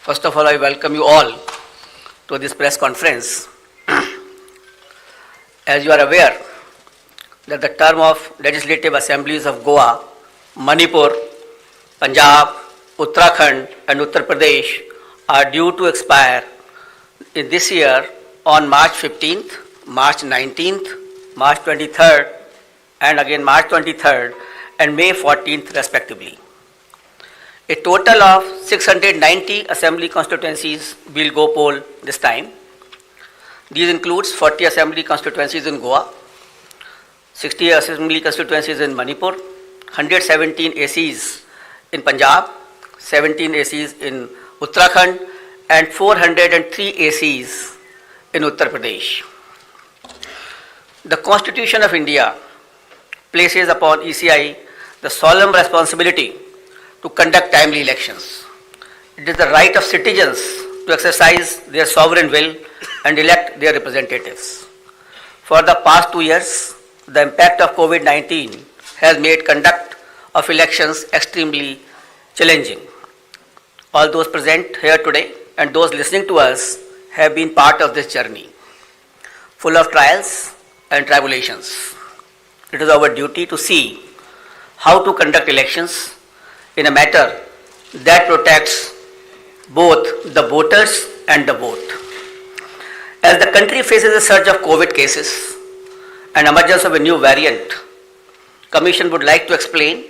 First of all, I welcome you all to this press conference. As you are aware, that the term of legislative assemblies of Goa, Manipur, Punjab, Uttarakhand and Uttar Pradesh are due to expire in this year on March 15th, March 19th, March 23rd and again March 23rd and May 14th respectively. A total of 690 assembly constituencies will go poll this time. These includes 40 assembly constituencies in Goa, 60 assembly constituencies in Manipur, 117 ACs in Punjab, 17 ACs in Uttarakhand and 403 ACs in Uttar Pradesh. The Constitution of India places upon ECI the solemn responsibility to conduct timely elections. It is the right of citizens to exercise their sovereign will and elect their representatives. For the past 2 years, the impact of COVID-19 has made conduct of elections extremely challenging. All those present here today and those listening to us have been part of this journey, full of trials and tribulations. It is our duty to see how to conduct elections in a manner that protects both the voters and the vote. As the country faces a surge of COVID cases and emergence of a new variant, Commission would like to explain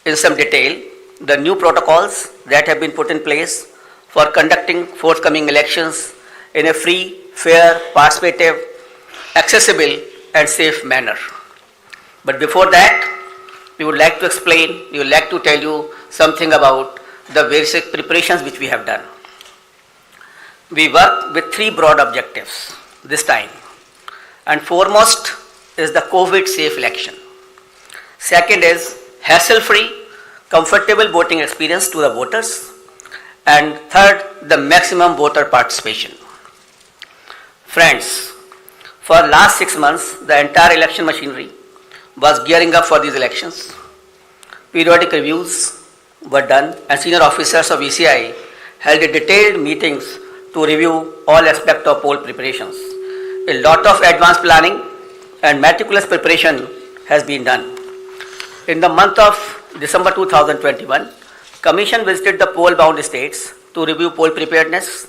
in some detail the new protocols that have been put in place for conducting forthcoming elections in a free, fair, participative, accessible and safe manner. But before that, we would like to tell you something about the basic preparations which we have done. We work with 3 broad objectives this time, and foremost is the COVID-safe election. Second is hassle-free, comfortable voting experience to the voters, and third, the maximum voter participation. Friends, for last 6 months, the entire election machinery was gearing up for these elections. Periodic reviews were done and senior officers of ECI held detailed meetings to review all aspects of poll preparations. A lot of advanced planning and meticulous preparation has been done. In the month of December 2021, Commission visited the poll-bound states to review poll preparedness,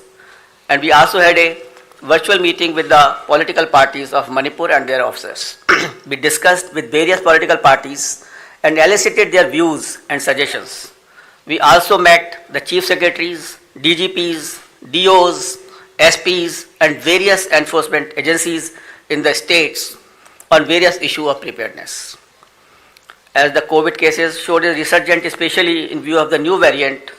and we also had a virtual meeting with the political parties of Manipur and their officers. We discussed with various political parties and elicited their views and suggestions. We also met the chief secretaries, DGPs, DOs, SPs and various enforcement agencies in the states on various issues of preparedness. As the COVID cases showed a resurgence, especially in view of the new variant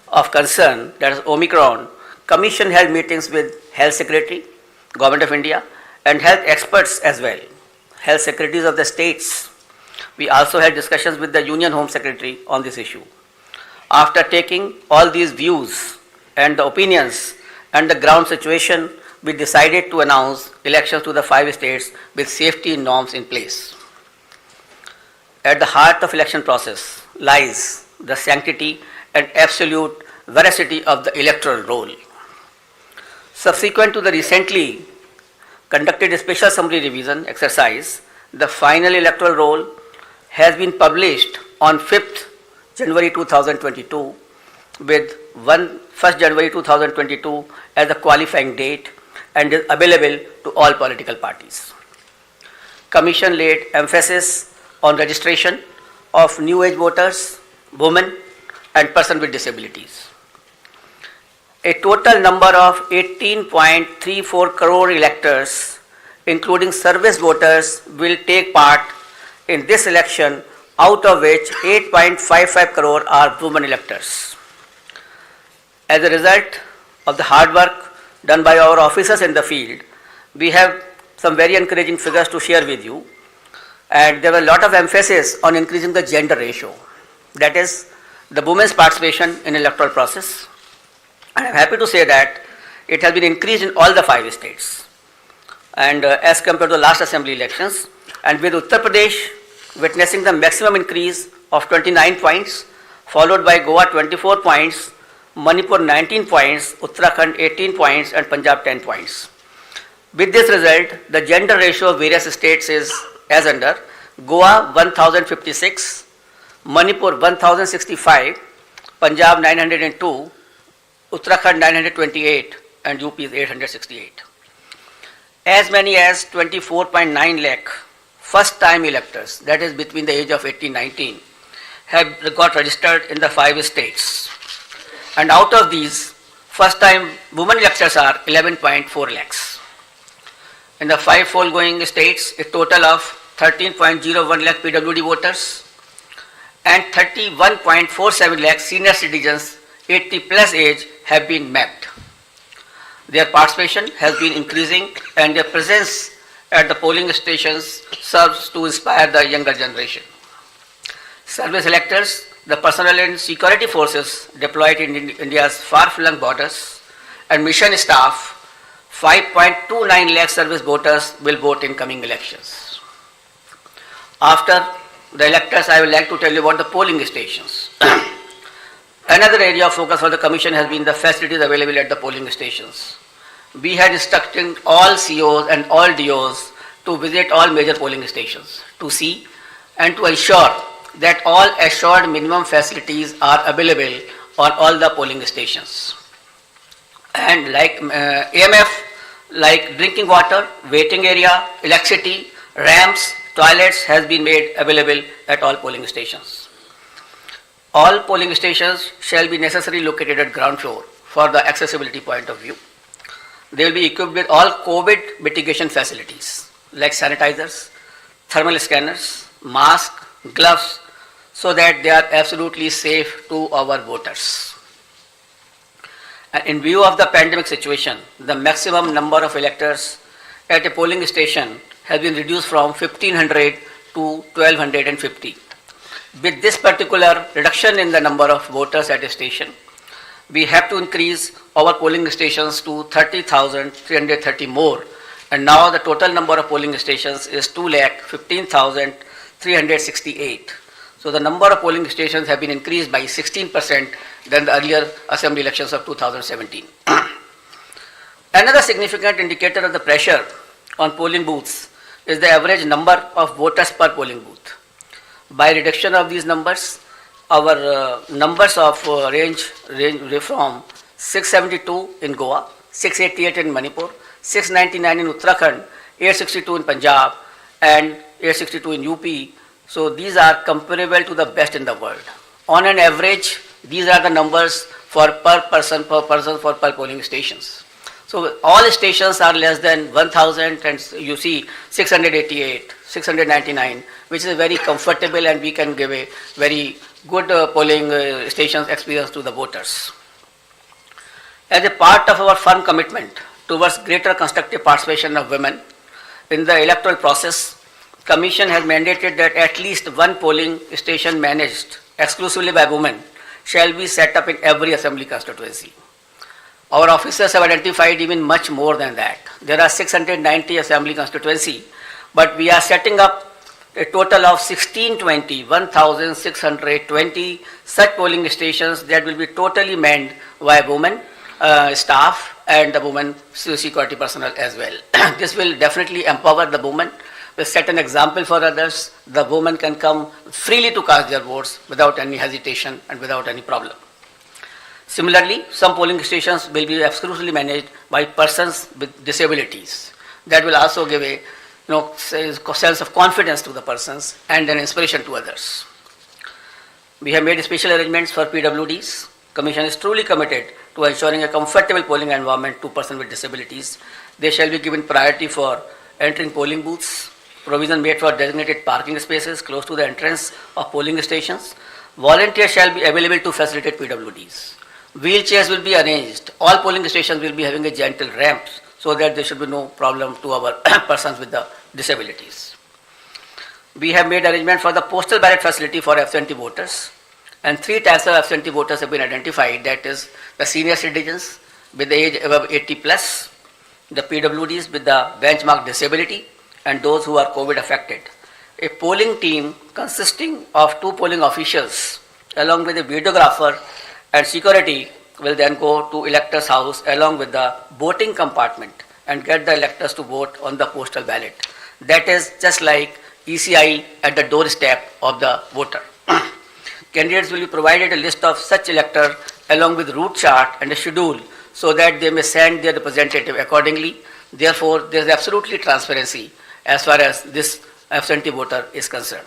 of concern, that is Omicron, Commission held meetings with Health Secretary, Government of India and health experts as well, health secretaries of the states. We also had discussions with the Union Home Secretary on this issue. After taking all these views and the opinions and the ground situation, we decided to announce elections to the 5 states with safety norms in place. At the heart of election process lies the sanctity and absolute veracity of the electoral roll. Subsequent to the recently conducted special summary revision exercise, the final electoral roll has been published on 5th January 2022 with 1st January 2022 as the qualifying date and is available to all political parties. Commission laid emphasis on registration of new age voters, women and persons with disabilities. A total number of 18.34 crore electors, including service voters, will take part in this election, out of which 8.55 crore are women electors. As a result of the hard work done by our officers in the field, we have some very encouraging figures to share with you, and there was a lot of emphasis on increasing the gender ratio, that is the women's participation in electoral process. I am happy to say that it has been increased in all the 5 states, and as compared to the last assembly elections, and with Uttar Pradesh witnessing the maximum increase of 29 points, followed by Goa 24 points, Manipur 19 points, Uttarakhand 18 points, and Punjab 10 points. With this result, the gender ratio of various states is as under: Goa 1056, Manipur 1065, Punjab 902, Uttarakhand 928, and UP is 868. As many as 24.9 lakh first-time electors, that is between the age of 18 and 19, have got registered in the 5 states. And out of these, first-time women electors are 11.4 lakhs. In the 5 foregoing states, a total of 13.01 lakh PWD voters and 31.47 lakh senior citizens 80 plus age have been mapped. Their participation has been increasing and their presence at the polling stations serves to inspire the younger generation. Service electors, the personnel and security forces deployed in India's far-flung borders, and mission staff, 5.29 lakh service voters will vote in coming elections. After the electors, I would like to tell you about the polling stations. Another area of focus for the Commission has been the facilities available at the polling stations. We had instructed all COs and all DOs to visit all major polling stations to see and to ensure that all assured minimum facilities are available on all the polling stations. And like AMF, like drinking water, waiting area, electricity, ramps, toilets has been made available at all polling stations. All polling stations shall be necessarily located at ground floor for the accessibility point of view. They will be equipped with all COVID mitigation facilities like sanitizers, thermal scanners, masks, gloves, so that they are absolutely safe to our voters. And in view of the pandemic situation, the maximum number of electors at a polling station has been reduced from 1500 to 1250. With this particular reduction in the number of voters at a station, we have to increase our polling stations to 30,330 more, and now the total number of polling stations is 2,15,368. So the number of polling stations have been increased by 16% than the earlier assembly elections of 2017. Another significant indicator of the pressure on polling booths is the average number of voters per polling booth. By reduction of these numbers, our numbers of range from 672 in Goa, 688 in Manipur, 699 in Uttarakhand, 862 in Punjab, and 862 in UP. So these are comparable to the best in the world. On an average, these are the numbers for per person for polling stations. So all stations are less than 1,000, and you see 688, 699, which is very comfortable, and we can give a very good polling stations experience to the voters. As a part of our firm commitment towards greater constructive participation of women in the electoral process, Commission has mandated that at least one polling station managed exclusively by women shall be set up in every assembly constituency. Our officers have identified even much more than that. There are 690 assembly constituency, but we are setting up a total of 1,620 such polling stations that will be totally manned by women staff and the women security personnel as well. This will definitely empower the women, will set an example for others. The women can come freely to cast their votes without any hesitation and without any problem. Similarly, some polling stations will be exclusively managed by persons with disabilities. That will also give a sense of confidence to the persons and an inspiration to others. We have made special arrangements for PWDs. Commission is truly committed to ensuring a comfortable polling environment to persons with disabilities. They shall be given priority for entering polling booths, provision made for designated parking spaces close to the entrance of polling stations. Volunteers shall be available to facilitate PWDs. Wheelchairs will be arranged. All polling stations will be having a gentle ramps so that there should be no problem to our persons with the disabilities. We have made arrangement for the postal ballot facility for absentee voters, and 3 types of absentee voters have been identified, that is the senior citizens with the age above 80 plus, the PWDs with the benchmark disability, and those who are COVID affected. A polling team consisting of 2 polling officials along with a videographer and security will then go to elector's house along with the voting compartment and get the electors to vote on the postal ballot. That is just like ECI at the doorstep of the voter. Candidates will be provided a list of such electors along with route chart and a schedule so that they may send their representative accordingly. Therefore, there is absolutely transparency as far as this absentee voter is concerned.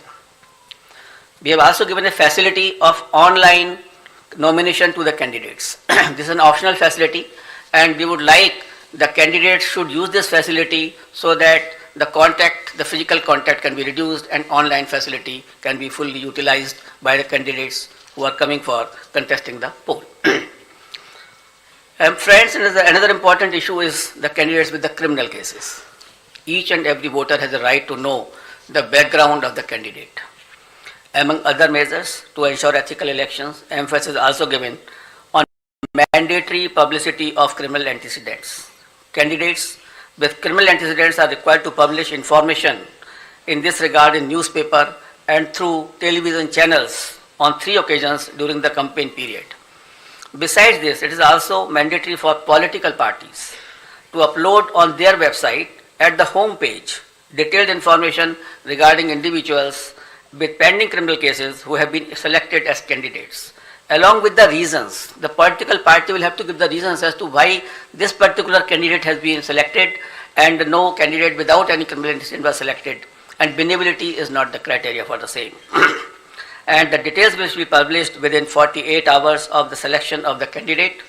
We have also given a facility of online nomination to the candidates. This is an optional facility, and we would like the candidates should use this facility so that the physical contact can be reduced and online facility can be fully utilized by the candidates who are coming for contesting the poll. Friends, another important issue is the candidates with the criminal cases. Each and every voter has a right to know the background of the candidate. Among other measures to ensure ethical elections, emphasis is also given on mandatory publicity of criminal antecedents. Candidates with criminal antecedents are required to publish information in this regard in newspaper and through television channels on 3 occasions during the campaign period. Besides this, it is also mandatory for political parties to upload on their website at the home page detailed information regarding individuals with pending criminal cases who have been selected as candidates. Along with the reasons, the political party will have to give the reasons as to why this particular candidate has been selected and no candidate without any criminal antecedent was selected, and winnability is not the criteria for the same. And the details will be published within 48 hours of the selection of the candidate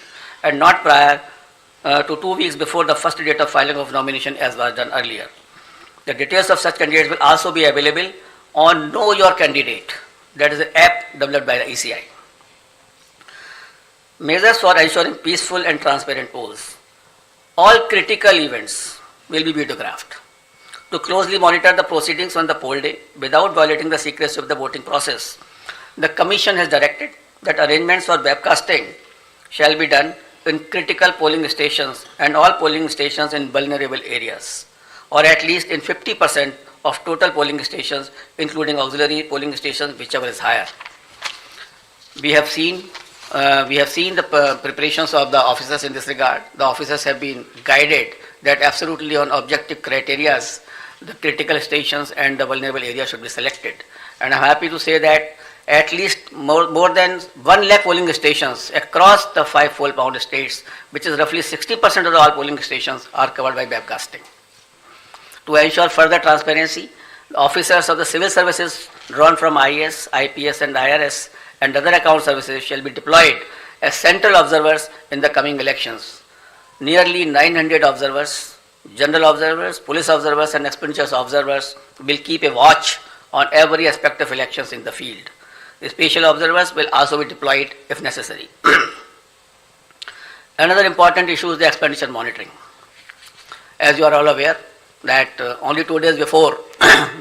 and not prior to 2 weeks before the first date of filing of nomination as was done earlier. The details of such candidates will also be available on Know Your Candidate, that is an app developed by the ECI. Measures for ensuring peaceful and transparent polls. All critical events will be videographed to closely monitor the proceedings on the poll day without violating the secrecy of the voting process. The Commission has directed that arrangements for webcasting shall be done in critical polling stations and all polling stations in vulnerable areas, or at least in 50% of total polling stations, including auxiliary polling stations, whichever is higher. We have seen the preparations of the officers in this regard. The officers have been guided that absolutely on objective criteria, the critical stations and the vulnerable areas should be selected. And I'm happy to say that at least more than 1 lakh polling stations across the 5 fold-pound states, which is roughly 60% of all polling stations, are covered by webcasting. To ensure further transparency, the officers of the civil services drawn from IAS, IPS and IRS and other account services shall be deployed as central observers in the coming elections. Nearly 900 observers, general observers, police observers and expenditures observers will keep a watch on every aspect of elections in the field. The special observers will also be deployed if necessary. Another important issue is the expenditure monitoring. As you are all aware that only 2 days before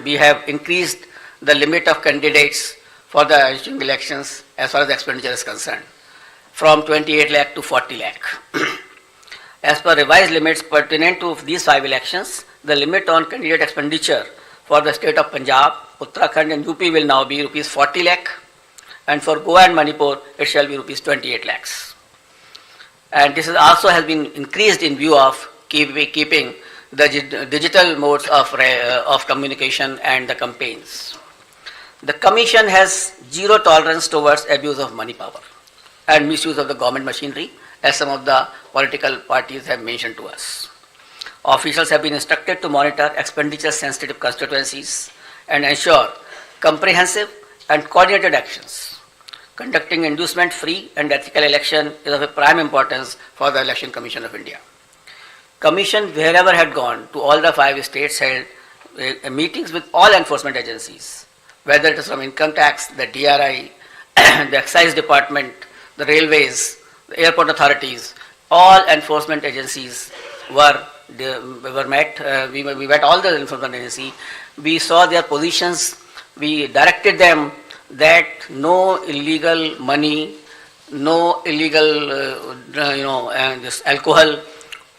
we have increased the limit of candidates for the ensuing elections as far as the expenditure is concerned from 28 lakh to 40 lakh. As per revised limits pertinent to these 5 elections, the limit on candidate expenditure for the state of Punjab, Uttarakhand and UP will now be rupees 40 lakh, and for Goa and Manipur it shall be rupees 28 lakhs. And this is also has been increased in view of keeping the digital modes of communication and the campaigns. The Commission has zero tolerance towards abuse of money power and misuse of the government machinery, as some of the political parties have mentioned to us. Officials have been instructed to monitor expenditure-sensitive constituencies and ensure comprehensive and coordinated actions. Conducting inducement-free and ethical election is of a prime importance for the Election Commission of India. Commission, wherever had gone to all the 5 states, held meetings with all enforcement agencies, whether it is from income tax, the DRI, the excise department, the railways, the airport authorities, all enforcement agencies were met. We met all the enforcement agencies. We saw their positions. We directed them that no illegal money, no illegal, this alcohol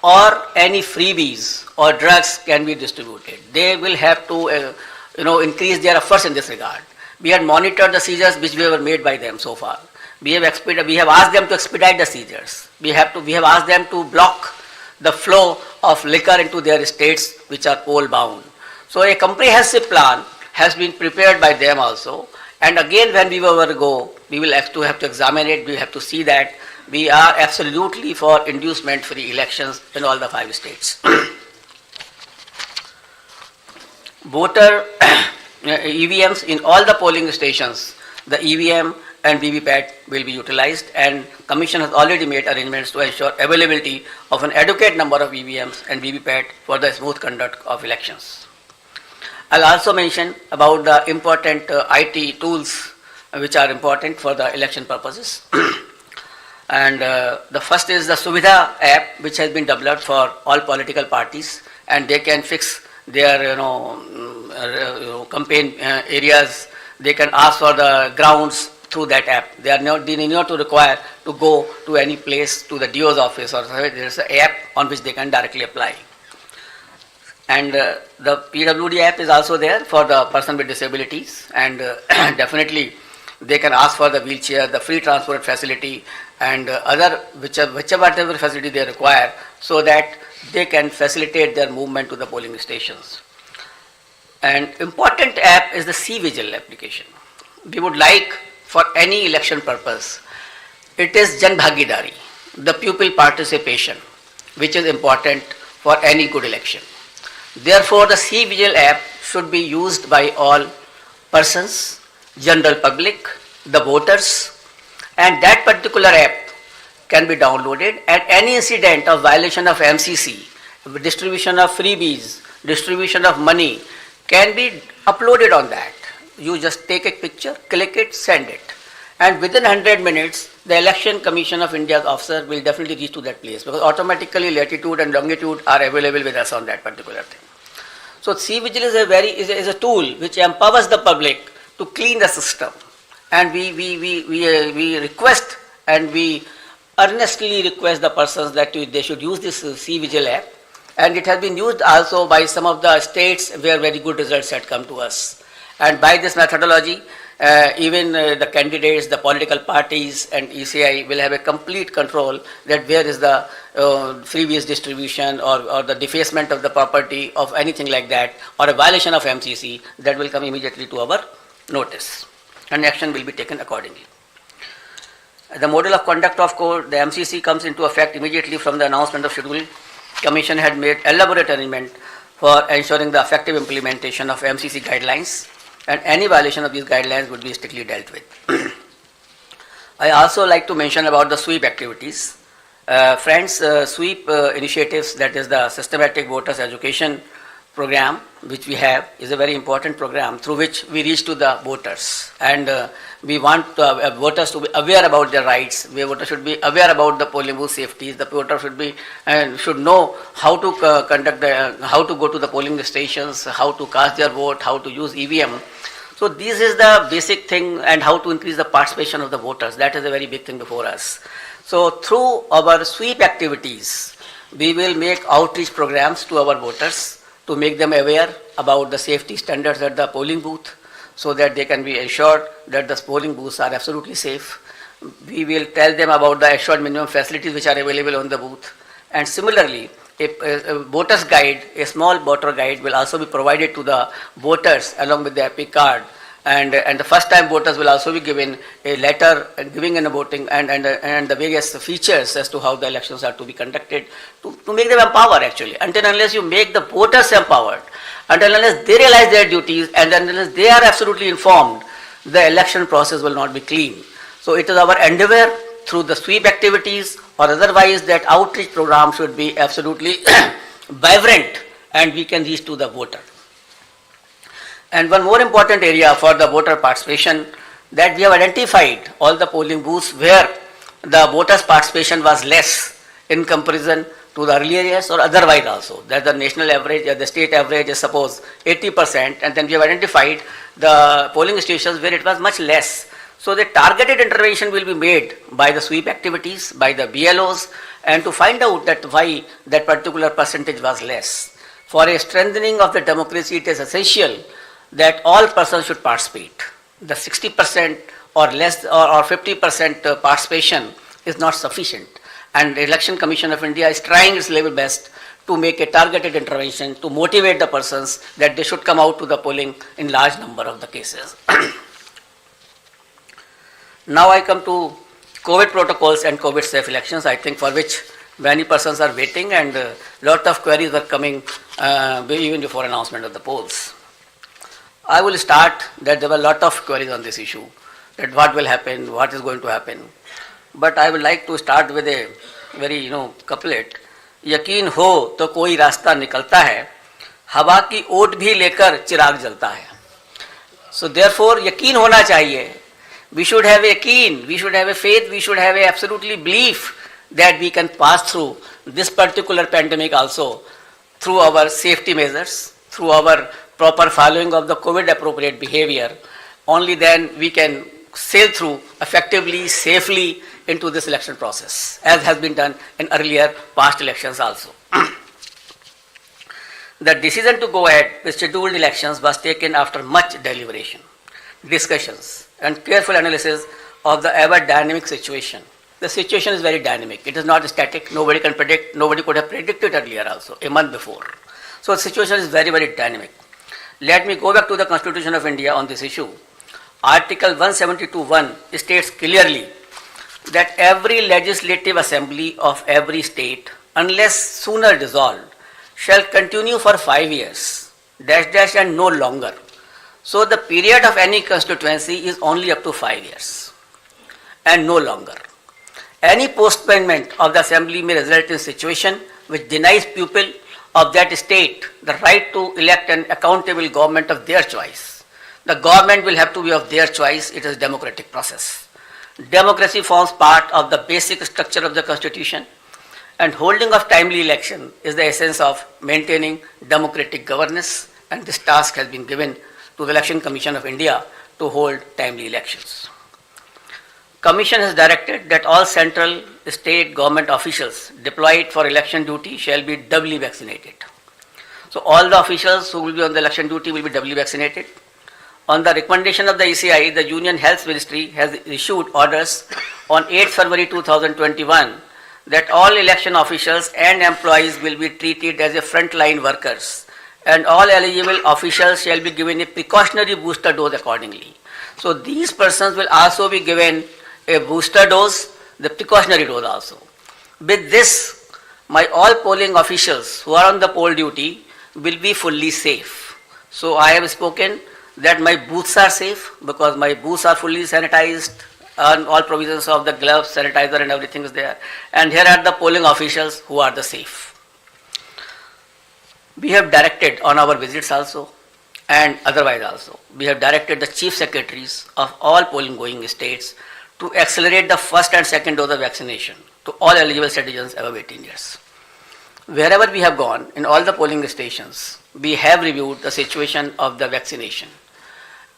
or any freebies or drugs can be distributed. They will have to, increase their efforts in this regard. We had monitored the seizures which were made by them so far. We have asked them to expedite the seizures. We have asked them to block the flow of liquor into their estates which are coal bound. So a comprehensive plan has been prepared by them also. And again, when we will go, we will have to examine it. We have to see that we are absolutely for inducement-free elections in all the 5 states. Voter EVMs in all the polling stations, the EVM and VVPAT will be utilized, and Commission has already made arrangements to ensure availability of an adequate number of EVMs and VVPAT for the smooth conduct of elections. I'll also mention about the important IT tools which are important for the election purposes. And the first is the Suvidha app, which has been developed for all political parties, and they can fix their campaign areas. They can ask for the grounds through that app. They need not to require to go to any place, to the DO's office, or there is an app on which they can directly apply. And the PWD app is also there for the person with disabilities, and definitely they can ask for the wheelchair, the free transport facility, and other whichever facility they require, so that they can facilitate their movement to the polling stations. An important app is the C-Vigil application. We would like, for any election purpose, it is Jan Bhagidari, the pupil participation, which is important for any good election. Therefore, the C-Vigil app should be used by all persons, general public, the voters, and that particular app can be downloaded, and any incident of violation of MCC, distribution of freebies, distribution of money can be uploaded on that. You just take a picture, click it, send it, and within 100 minutes the Election Commission of India's officer will definitely reach to that place, because automatically latitude and longitude are available with us on that particular thing. So C-Vigil is a tool which empowers the public to clean the system, and we request and we earnestly request the persons that they should use this C-Vigil app, and it has been used also by some of the states where very good results had come to us. And by this methodology, even the candidates, the political parties and ECI will have a complete control that where is the freebies distribution or the defacement of the property of anything like that, or a violation of MCC, that will come immediately to our notice, and action will be taken accordingly. The model of conduct of court, the MCC comes into effect immediately from the announcement of schedule. Commission had made elaborate arrangement for ensuring the effective implementation of MCC guidelines, and any violation of these guidelines would be strictly dealt with. I also like to mention about the sweep activities. Friends, sweep initiatives, that is the systematic voters education program which we have, is a very important program through which we reach to the voters, and we want voters to be aware about their rights. Voters should be aware about the polling booth safeties. The voter should know how to how to go to the polling stations, how to cast their vote, how to use EVM. So this is the basic thing, and how to increase the participation of the voters. That is a very big thing before us. So through our sweep activities, we will make outreach programs to our voters to make them aware about the safety standards at the polling booth, so that they can be assured that the polling booths are absolutely safe. We will tell them about the assured minimum facilities which are available on the booth. And similarly, a voter's guide, a small voter guide, will also be provided to the voters along with the epic card. And the first time voters will also be given a letter giving in a voting and the various features as to how the elections are to be conducted, to make them empowered actually. Until and unless you make the voters empowered, until and unless they realize their duties, and unless they are absolutely informed, the election process will not be clean. So it is our endeavor through the sweep activities or otherwise that outreach program should be absolutely vibrant and we can reach to the voter. And one more important area for the voter participation, that we have identified all the polling booths where the voters' participation was less in comparison to the earlier years or otherwise also. That the national average, the state average is suppose 80%, and then we have identified the polling stations where it was much less. So the targeted intervention will be made by the sweep activities, by the BLOs, and to find out that why that particular percentage was less. For a strengthening of the democracy, it is essential that all persons should participate. The 60% or less or 50% participation is not sufficient. And the Election Commission of India is trying its level best to make a targeted intervention to motivate the persons that they should come out to the polling in large number of the cases. Now I come to COVID protocols and COVID safe elections, I think, for which many persons are waiting, and a lot of queries are coming even before announcement of the polls. I will start that there were a lot of queries on this issue, that what will happen, what is going to happen. But I would like to start with a very couplet. यकीन हो तो कोई रास्ता निकलता है, हवा की ओट भी लेकर चिराग जलता है. So therefore यकीन होना चाहिए. We should have a yaqeen, we should have a faith, we should have a absolutely belief that we can pass through this particular pandemic also through our safety measures, through our proper following of the COVID appropriate behavior. Only then we can sail through effectively, safely into this election process, as has been done in earlier past elections also. The decision to go ahead with scheduled elections was taken after much deliberation, discussions, and careful analysis of the ever dynamic situation. The situation is very dynamic. It is not static. Nobody can predict. Nobody could have predicted earlier also, a month before. So the situation is very, very dynamic. Let me go back to the Constitution of India on this issue. Article 172(1) states clearly that every legislative assembly of every state, unless sooner dissolved, shall continue for 5 years, and no longer. So the period of any constituency is only up to 5 years and no longer. Any postponement of the assembly may result in a situation which denies people of that state the right to elect an accountable government of their choice. The government will have to be of their choice. It is a democratic process. Democracy forms part of the basic structure of the Constitution, and holding of timely election is the essence of maintaining democratic governance, and this task has been given to the Election Commission of India to hold timely elections. Commission has directed that all central state government officials deployed for election duty shall be doubly vaccinated. So all the officials who will be on the election duty will be doubly vaccinated. On the recommendation of the ECI, the Union Health Ministry has issued orders on 8 February 2021 that all election officials and employees will be treated as a frontline workers, and all eligible officials shall be given a precautionary booster dose accordingly. So these persons will also be given a booster dose, the precautionary dose also. With this, my all polling officials who are on the poll duty will be fully safe. So I have spoken that my booths are safe because my booths are fully sanitized, and all provisions of the gloves, sanitizer and everything is there. And here are the polling officials who are the safe. We have directed on our visits also and otherwise also, we have directed the chief secretaries of all polling going states to accelerate the first and second dose of vaccination to all eligible citizens above 18 years. Wherever we have gone, in all the polling stations, we have reviewed the situation of the vaccination.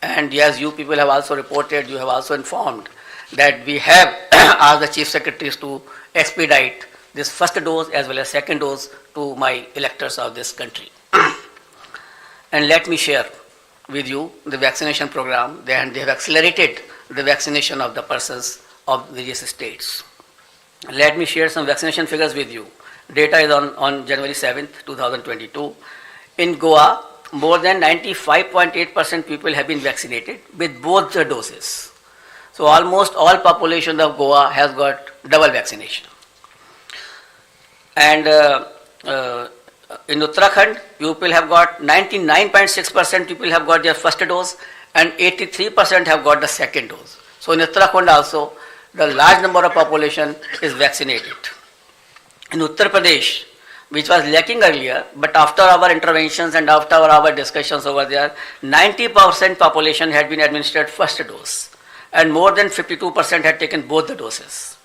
And as you people have also reported, you have also informed that we have asked the chief secretaries to expedite this first dose as well as second dose to my electors of this country. And let me share with you the vaccination program, and they have accelerated the vaccination of the persons of various states. Let me share some vaccination figures with you. Data is on January 7th, 2022. In Goa, more than 95.8% people have been vaccinated with both the doses. So almost all population of Goa has got double vaccination. And in Uttarakhand, people have got 99.6% people have got their first dose and 83% have got the second dose. So in Uttarakhand also, the large number of population is vaccinated. In Uttar Pradesh, which was lacking earlier, but after our interventions and after our discussions over there, 90% population had been administered first dose and more than 52% had taken both the doses.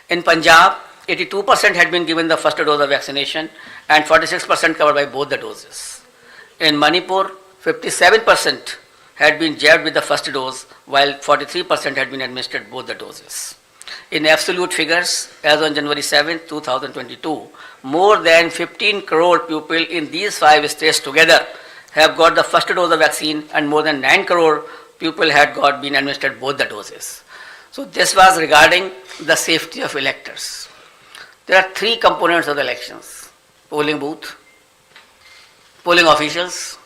In Punjab, 82% had been given the first dose of vaccination and 46% covered by both the doses. In Manipur, 57% had been jabbed with the first dose while 43% had been administered both the doses. In absolute figures, as on January 7, 2022, more than 15 crore people in these 5 states together have got the first dose of vaccine and more than 9 crore people had been administered both the doses. So this was regarding the safety of electors. There are three components of the elections: polling booth, polling officials,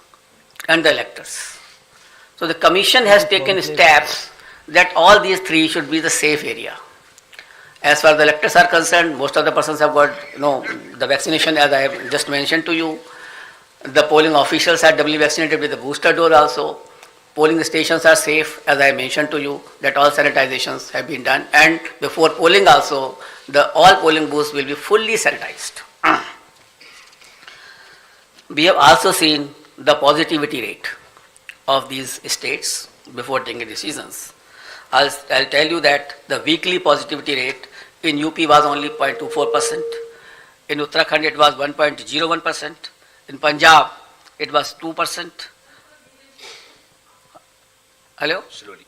and the electors. So the Commission has taken steps that all these three should be the safe area. As far as the electors are concerned, most of the persons have got the vaccination, as I have just mentioned to you. The polling officials are doubly vaccinated with the booster dose also. Polling stations are safe, as I mentioned to you, that all sanitizations have been done. And before polling also, all polling booths will be fully sanitized. We have also seen the positivity rate of these states before taking decisions. I'll tell you that the weekly positivity rate in UP was only 0.24%. In Uttarakhand it was 1.01%. In Punjab it was 2%. Hello? Slowly.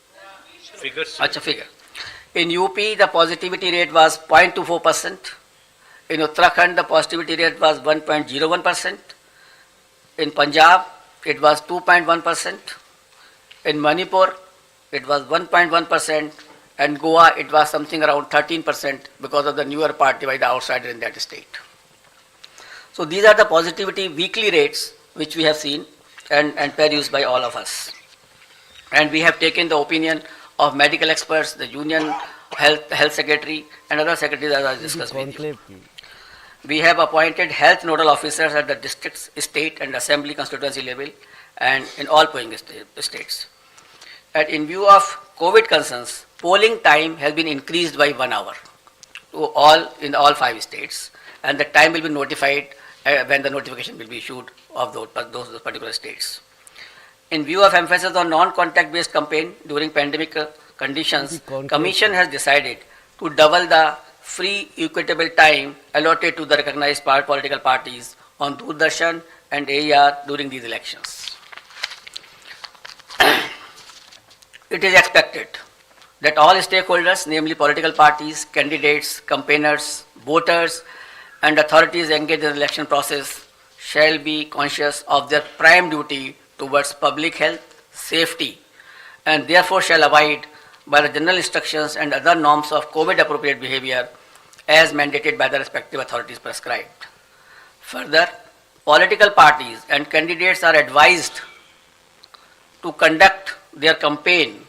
Figures. Acha, figure. In UP the positivity rate was 0.24%. In Uttarakhand the positivity rate was 1.01%. In Punjab it was 2.1%. In Manipur it was 1.1%, and Goa it was something around 13% because of the newer party by the outsider in that state. So these are the positivity weekly rates which we have seen and perused by all of us. And we have taken the opinion of medical experts, the Union Health Secretary and other secretaries, as I discussed with you. We have appointed health nodal officers at the district, state and assembly constituency level and in all polling states. And in view of COVID concerns, polling time has been increased by 1 hour in all 5 states, and the time will be notified when the notification will be issued of those particular states. In view of emphasis on non-contact based campaign during pandemic conditions, Commission has decided to double the free equitable time allotted to the recognized political parties on Doordarshan and AER during these elections. It is expected that all stakeholders, namely political parties, candidates, campaigners, voters, and authorities engaged in the election process shall be conscious of their prime duty towards public health, safety, and therefore shall abide by the general instructions and other norms of COVID-appropriate behavior as mandated by the respective authorities prescribed. Further, political parties and candidates are advised to conduct their campaign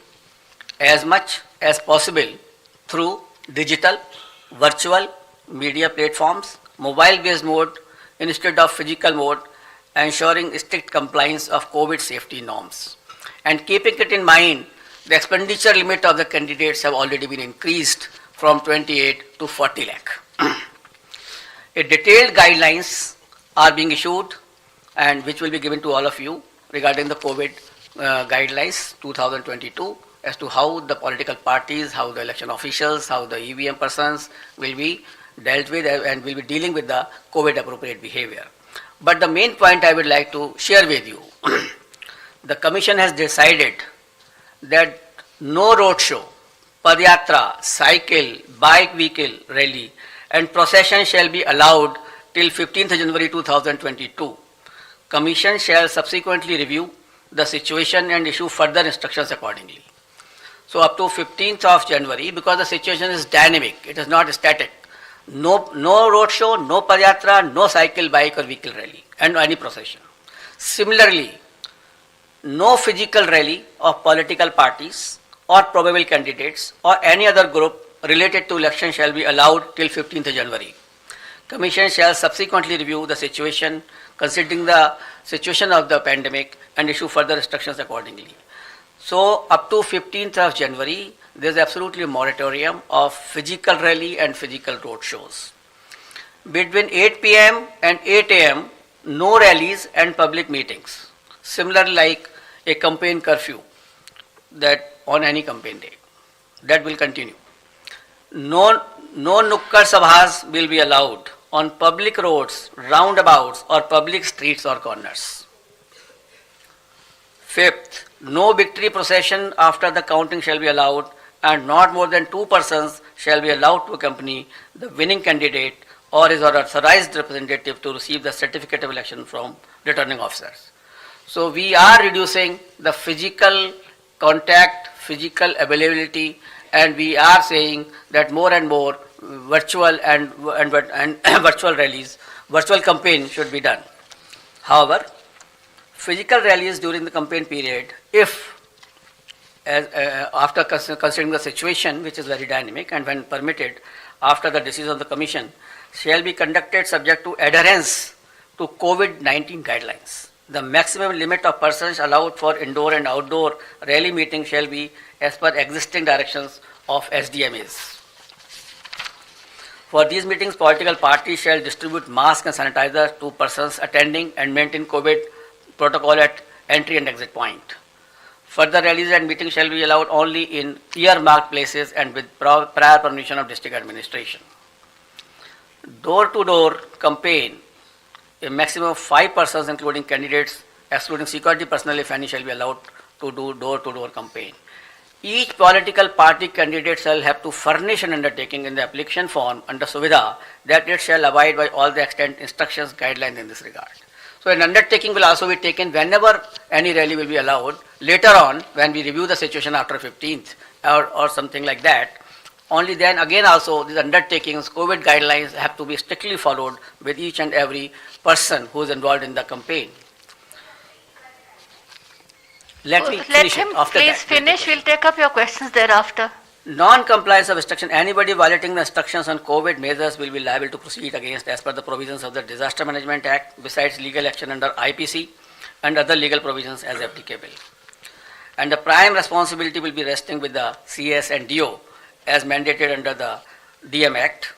as much as possible through digital, virtual, media platforms, mobile-based mode instead of physical mode, ensuring strict compliance of COVID safety norms. And keeping it in mind, the expenditure limit of the candidates have already been increased from 28 to 40 lakh. A detailed guidelines are being issued and which will be given to all of you regarding the COVID guidelines 2022 as to how the political parties, how the election officials, how the EVM persons will be dealt with and will be dealing with the COVID appropriate behavior. But the main point I would like to share with you, the Commission has decided that no roadshow, padyatra, cycle, bike vehicle rally and procession shall be allowed till 15th January 2022. Commission shall subsequently review the situation and issue further instructions accordingly. So up to 15th of January, because the situation is dynamic, it is not static. No roadshow, no padyatra, no cycle, bike or vehicle rally and any procession. Similarly, no physical rally of political parties or probable candidates or any other group related to election shall be allowed till 15th January. Commission shall subsequently review the situation considering the situation of the pandemic and issue further instructions accordingly. So up to 15th of January, there is absolutely a moratorium of physical rally and physical road shows. Between 8 p.m. and 8 a.m., no rallies and public meetings. Similarly, like a campaign curfew that on any campaign day, that will continue. No nukkad sabhas will be allowed on public roads, roundabouts or public streets or corners. Fifth, no victory procession after the counting shall be allowed and not more than 2 persons shall be allowed to accompany the winning candidate or his authorized representative to receive the certificate of election from returning officers. So we are reducing the physical contact, physical availability, and we are saying that more and more virtual and virtual rallies, virtual campaign should be done. However, physical rallies during the campaign period, if after considering the situation, which is very dynamic, and when permitted, after the decision of the Commission, shall be conducted subject to adherence to COVID-19 guidelines. The maximum limit of persons allowed for indoor and outdoor rally meeting shall be as per existing directions of SDMAs. For these meetings, political parties shall distribute masks and sanitizer to persons attending and maintain COVID protocol at entry and exit point. Further rallies and meetings shall be allowed only in earmarked places and with prior permission of district administration. Door-to-door campaign, a maximum of 5 persons including candidates, excluding security personnel if any, shall be allowed to do door-to-door campaign. Each political party candidate shall have to furnish an undertaking in the application form under Suvidha that it shall abide by all the extant instructions, guidelines in this regard. So an undertaking will also be taken whenever any rally will be allowed. Later on, when we review the situation after 15th or something like that, only then again also these undertakings, COVID guidelines have to be strictly followed with each and every person who is involved in the campaign. Let me finish it after that. Please finish. We'll take up your questions thereafter. Non-compliance of instruction. Anybody violating the instructions on COVID measures will be liable to proceed against as per the provisions of the Disaster Management Act, besides legal action under IPC and other legal provisions as applicable. And the prime responsibility will be resting with the CS and DO as mandated under the DM Act.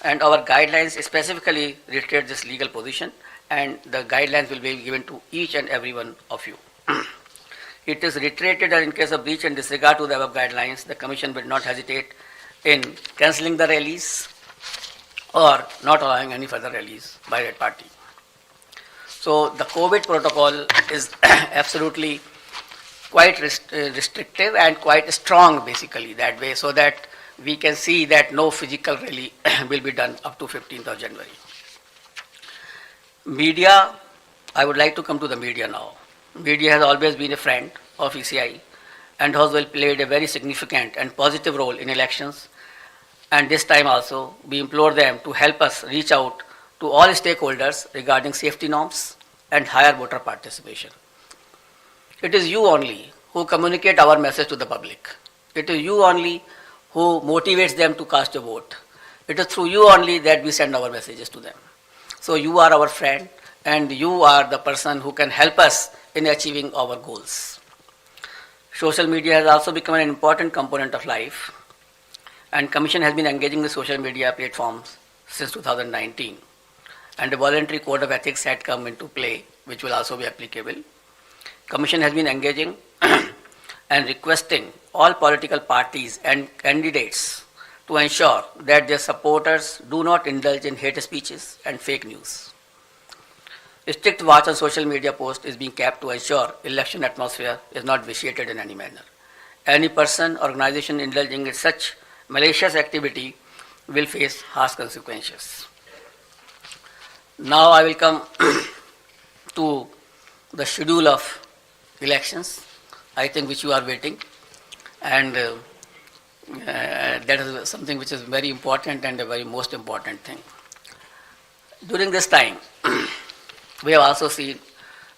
And our guidelines specifically reiterate this legal position, and the guidelines will be given to each and every one of you. It is reiterated that in case of breach and disregard to the above guidelines, the Commission will not hesitate in cancelling the rallies or not allowing any further rallies by that party. So the COVID protocol is absolutely quite restrictive and quite strong basically that way, so that we can see that no physical rally will be done up to 15th of January. Media, I would like to come to the media now. Media has always been a friend of ECI and has played a very significant and positive role in elections. And this time also, we implore them to help us reach out to all stakeholders regarding safety norms and higher voter participation. It is you only who communicate our message to the public. It is you only who motivates them to cast a vote. It is through you only that we send our messages to them. So you are our friend, and you are the person who can help us in achieving our goals. Social media has also become an important component of life, and Commission has been engaging the social media platforms since 2019, and a voluntary code of ethics had come into play, which will also be applicable. Commission has been engaging and requesting all political parties and candidates to ensure that their supporters do not indulge in hate speeches and fake news. A strict watch on social media posts is being kept to ensure election atmosphere is not vitiated in any manner. Any person or organization indulging in such malicious activity will face harsh consequences. Now I will come to the schedule of elections, I think which you are waiting, and that is something which is very important and a very most important thing. During this time, we have also seen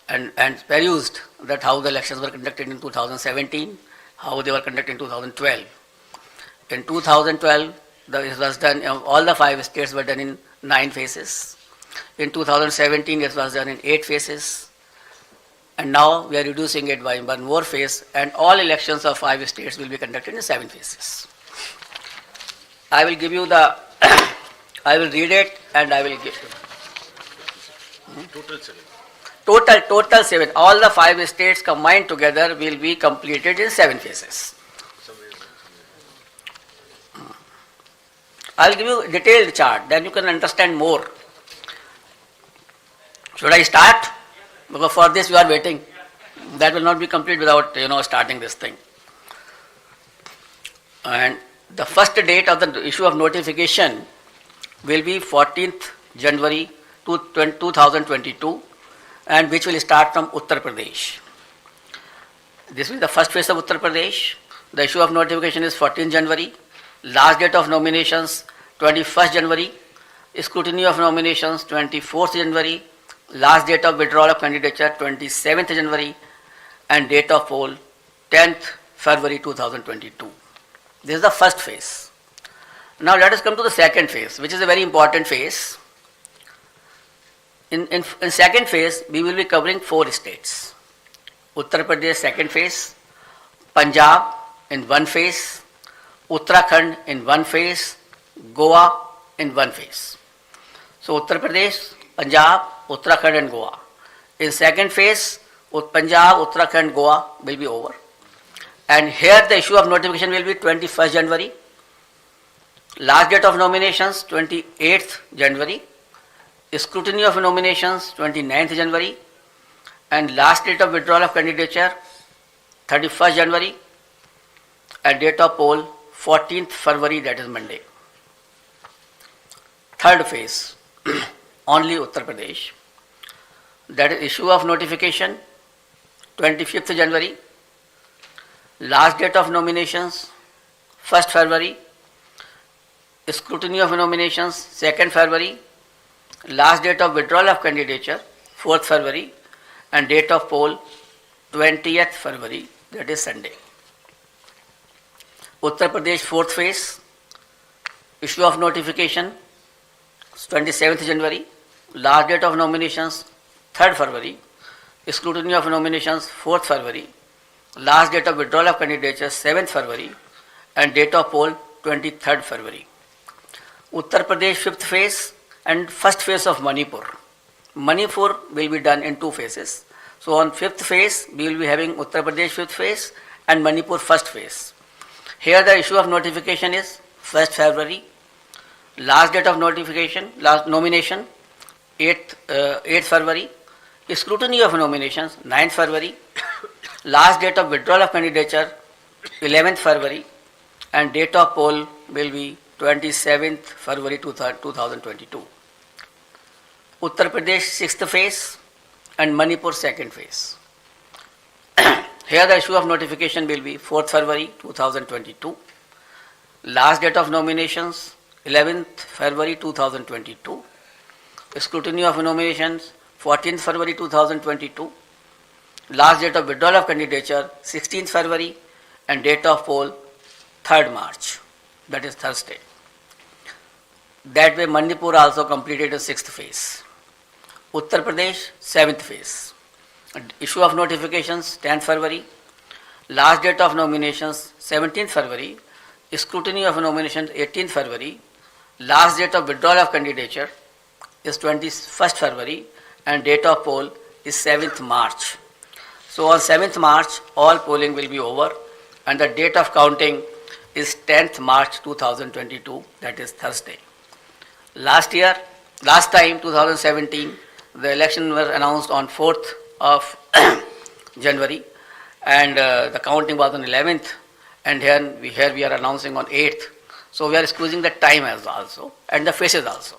and perused that how the elections were conducted in 2017, how they were conducted in 2012. In 2012, it was done, all the 5 states were done in 9 phases. In 2017, it was done in 8 phases. And now we are reducing it by 1 more phase, and all elections of 5 states will be conducted in 7 phases. I will give you the, I will read it and I will give you. Total 7. Total 7. All the 5 states combined together will be completed in 7 phases. I will give you a detailed chart, then you can understand more. Should I start? Because for this you are waiting. That will not be complete without starting this thing. And the first date of the issue of notification will be 14th January 2022, and which will start from Uttar Pradesh. This is the first phase of Uttar Pradesh. The issue of notification is 14 January. Last date of nominations 21st January. Scrutiny of nominations 24th January. Last date of withdrawal of candidature 27th January. And date of poll 10th February 2022. This is the first phase. Now let us come to the second phase, which is a very important phase. In second phase, we will be covering 4 states. Uttar Pradesh second phase, Punjab in one phase, Uttarakhand in one phase, Goa in one phase. So Uttar Pradesh, Punjab, Uttarakhand and Goa. In second phase, Punjab, Uttarakhand, Goa will be over. And here the issue of notification will be 21st January. Last date of nominations 28th January. Scrutiny of nominations 29th January. And last date of withdrawal of candidature 31st January. And date of poll 14th February, that is Monday. Third phase, only Uttar Pradesh. That is issue of notification 25th January. Last date of nominations 1st February. Scrutiny of nominations 2nd February. Last date of withdrawal of candidature 4th February. And date of poll 20th February, that is Sunday. Uttar Pradesh fourth phase, issue of notification 27th January. Last date of nominations 3rd February. Scrutiny of nominations 4th February. Last date of withdrawal of candidature 7th February. And date of poll 23rd February. Uttar Pradesh fifth phase and first phase of Manipur. Manipur will be done in 2 phases. So on fifth phase, we will be having Uttar Pradesh fifth phase and Manipur first phase. Here the issue of notification is 1st February. Last date of notification, last nomination 8th February. Scrutiny of nominations 9th February. Last date of withdrawal of candidature 11th February. And date of poll will be 27th February 2022. Uttar Pradesh sixth phase and Manipur second phase. Here the issue of notification will be 4th February 2022. Last date of nominations 11th February 2022. Scrutiny of nominations 14th February 2022. Last date of withdrawal of candidature 16th February and date of poll 3rd March, that is Thursday. That way Manipur also completed the 6th phase. Uttar Pradesh 7th phase. Issue of notifications 10th February. Last date of nominations 17th February. Scrutiny of nominations 18th February. Last date of withdrawal of candidature is 21st February and date of poll is 7th March. So on 7th March all polling will be over and the date of counting is 10th March 2022, that is Thursday. Last time 2017, the election was announced on 4th of January and the counting was on 11th and here we are announcing on 8th. So we are squeezing the time as also and the faces also.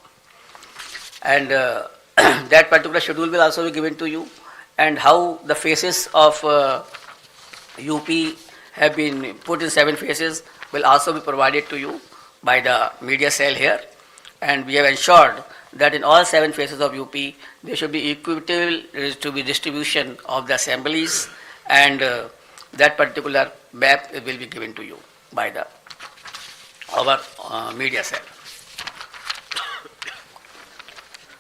And that particular schedule will also be given to you and how the faces of UP have been put in 7 phases will also be provided to you by the media cell here. And we have ensured that in all 7 phases of UP, there should be equitable distribution of the assemblies and that particular map will be given to you by our media cell.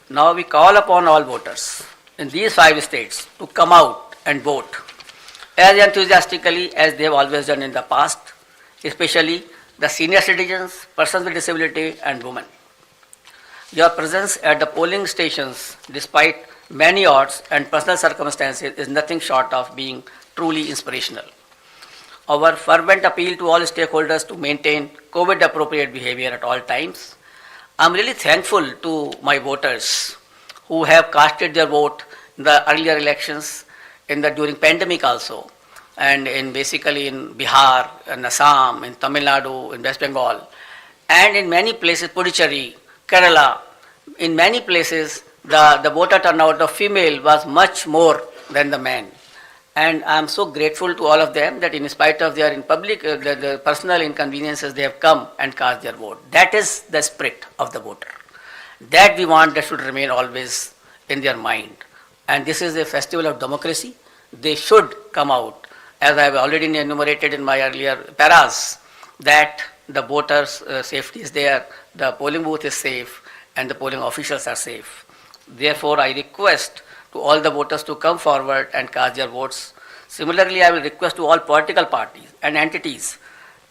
Now we call upon all voters in these 5 states to come out and vote as enthusiastically as they have always done in the past, especially the senior citizens, persons with disability and women. Your presence at the polling stations, despite many odds and personal circumstances, is nothing short of being truly inspirational. Our fervent appeal to all stakeholders to maintain COVID-appropriate behavior at all times. I am really thankful to my voters who have casted their vote in the earlier elections, during pandemic also, and basically in Bihar, in Assam, in Tamil Nadu, in West Bengal, and in many places, Puducherry, Kerala, in many places the voter turnout of female was much more than the men. And I am so grateful to all of them that in spite of their in public, the personal inconveniences, they have come and cast their vote. That is the spirit of the voter. That we want that should remain always in their mind. And this is a festival of democracy. They should come out, as I have already enumerated in my earlier paras, that the voters' safety is there, the polling booth is safe, and the polling officials are safe. Therefore, I request to all the voters to come forward and cast their votes. Similarly, I will request to all political parties and entities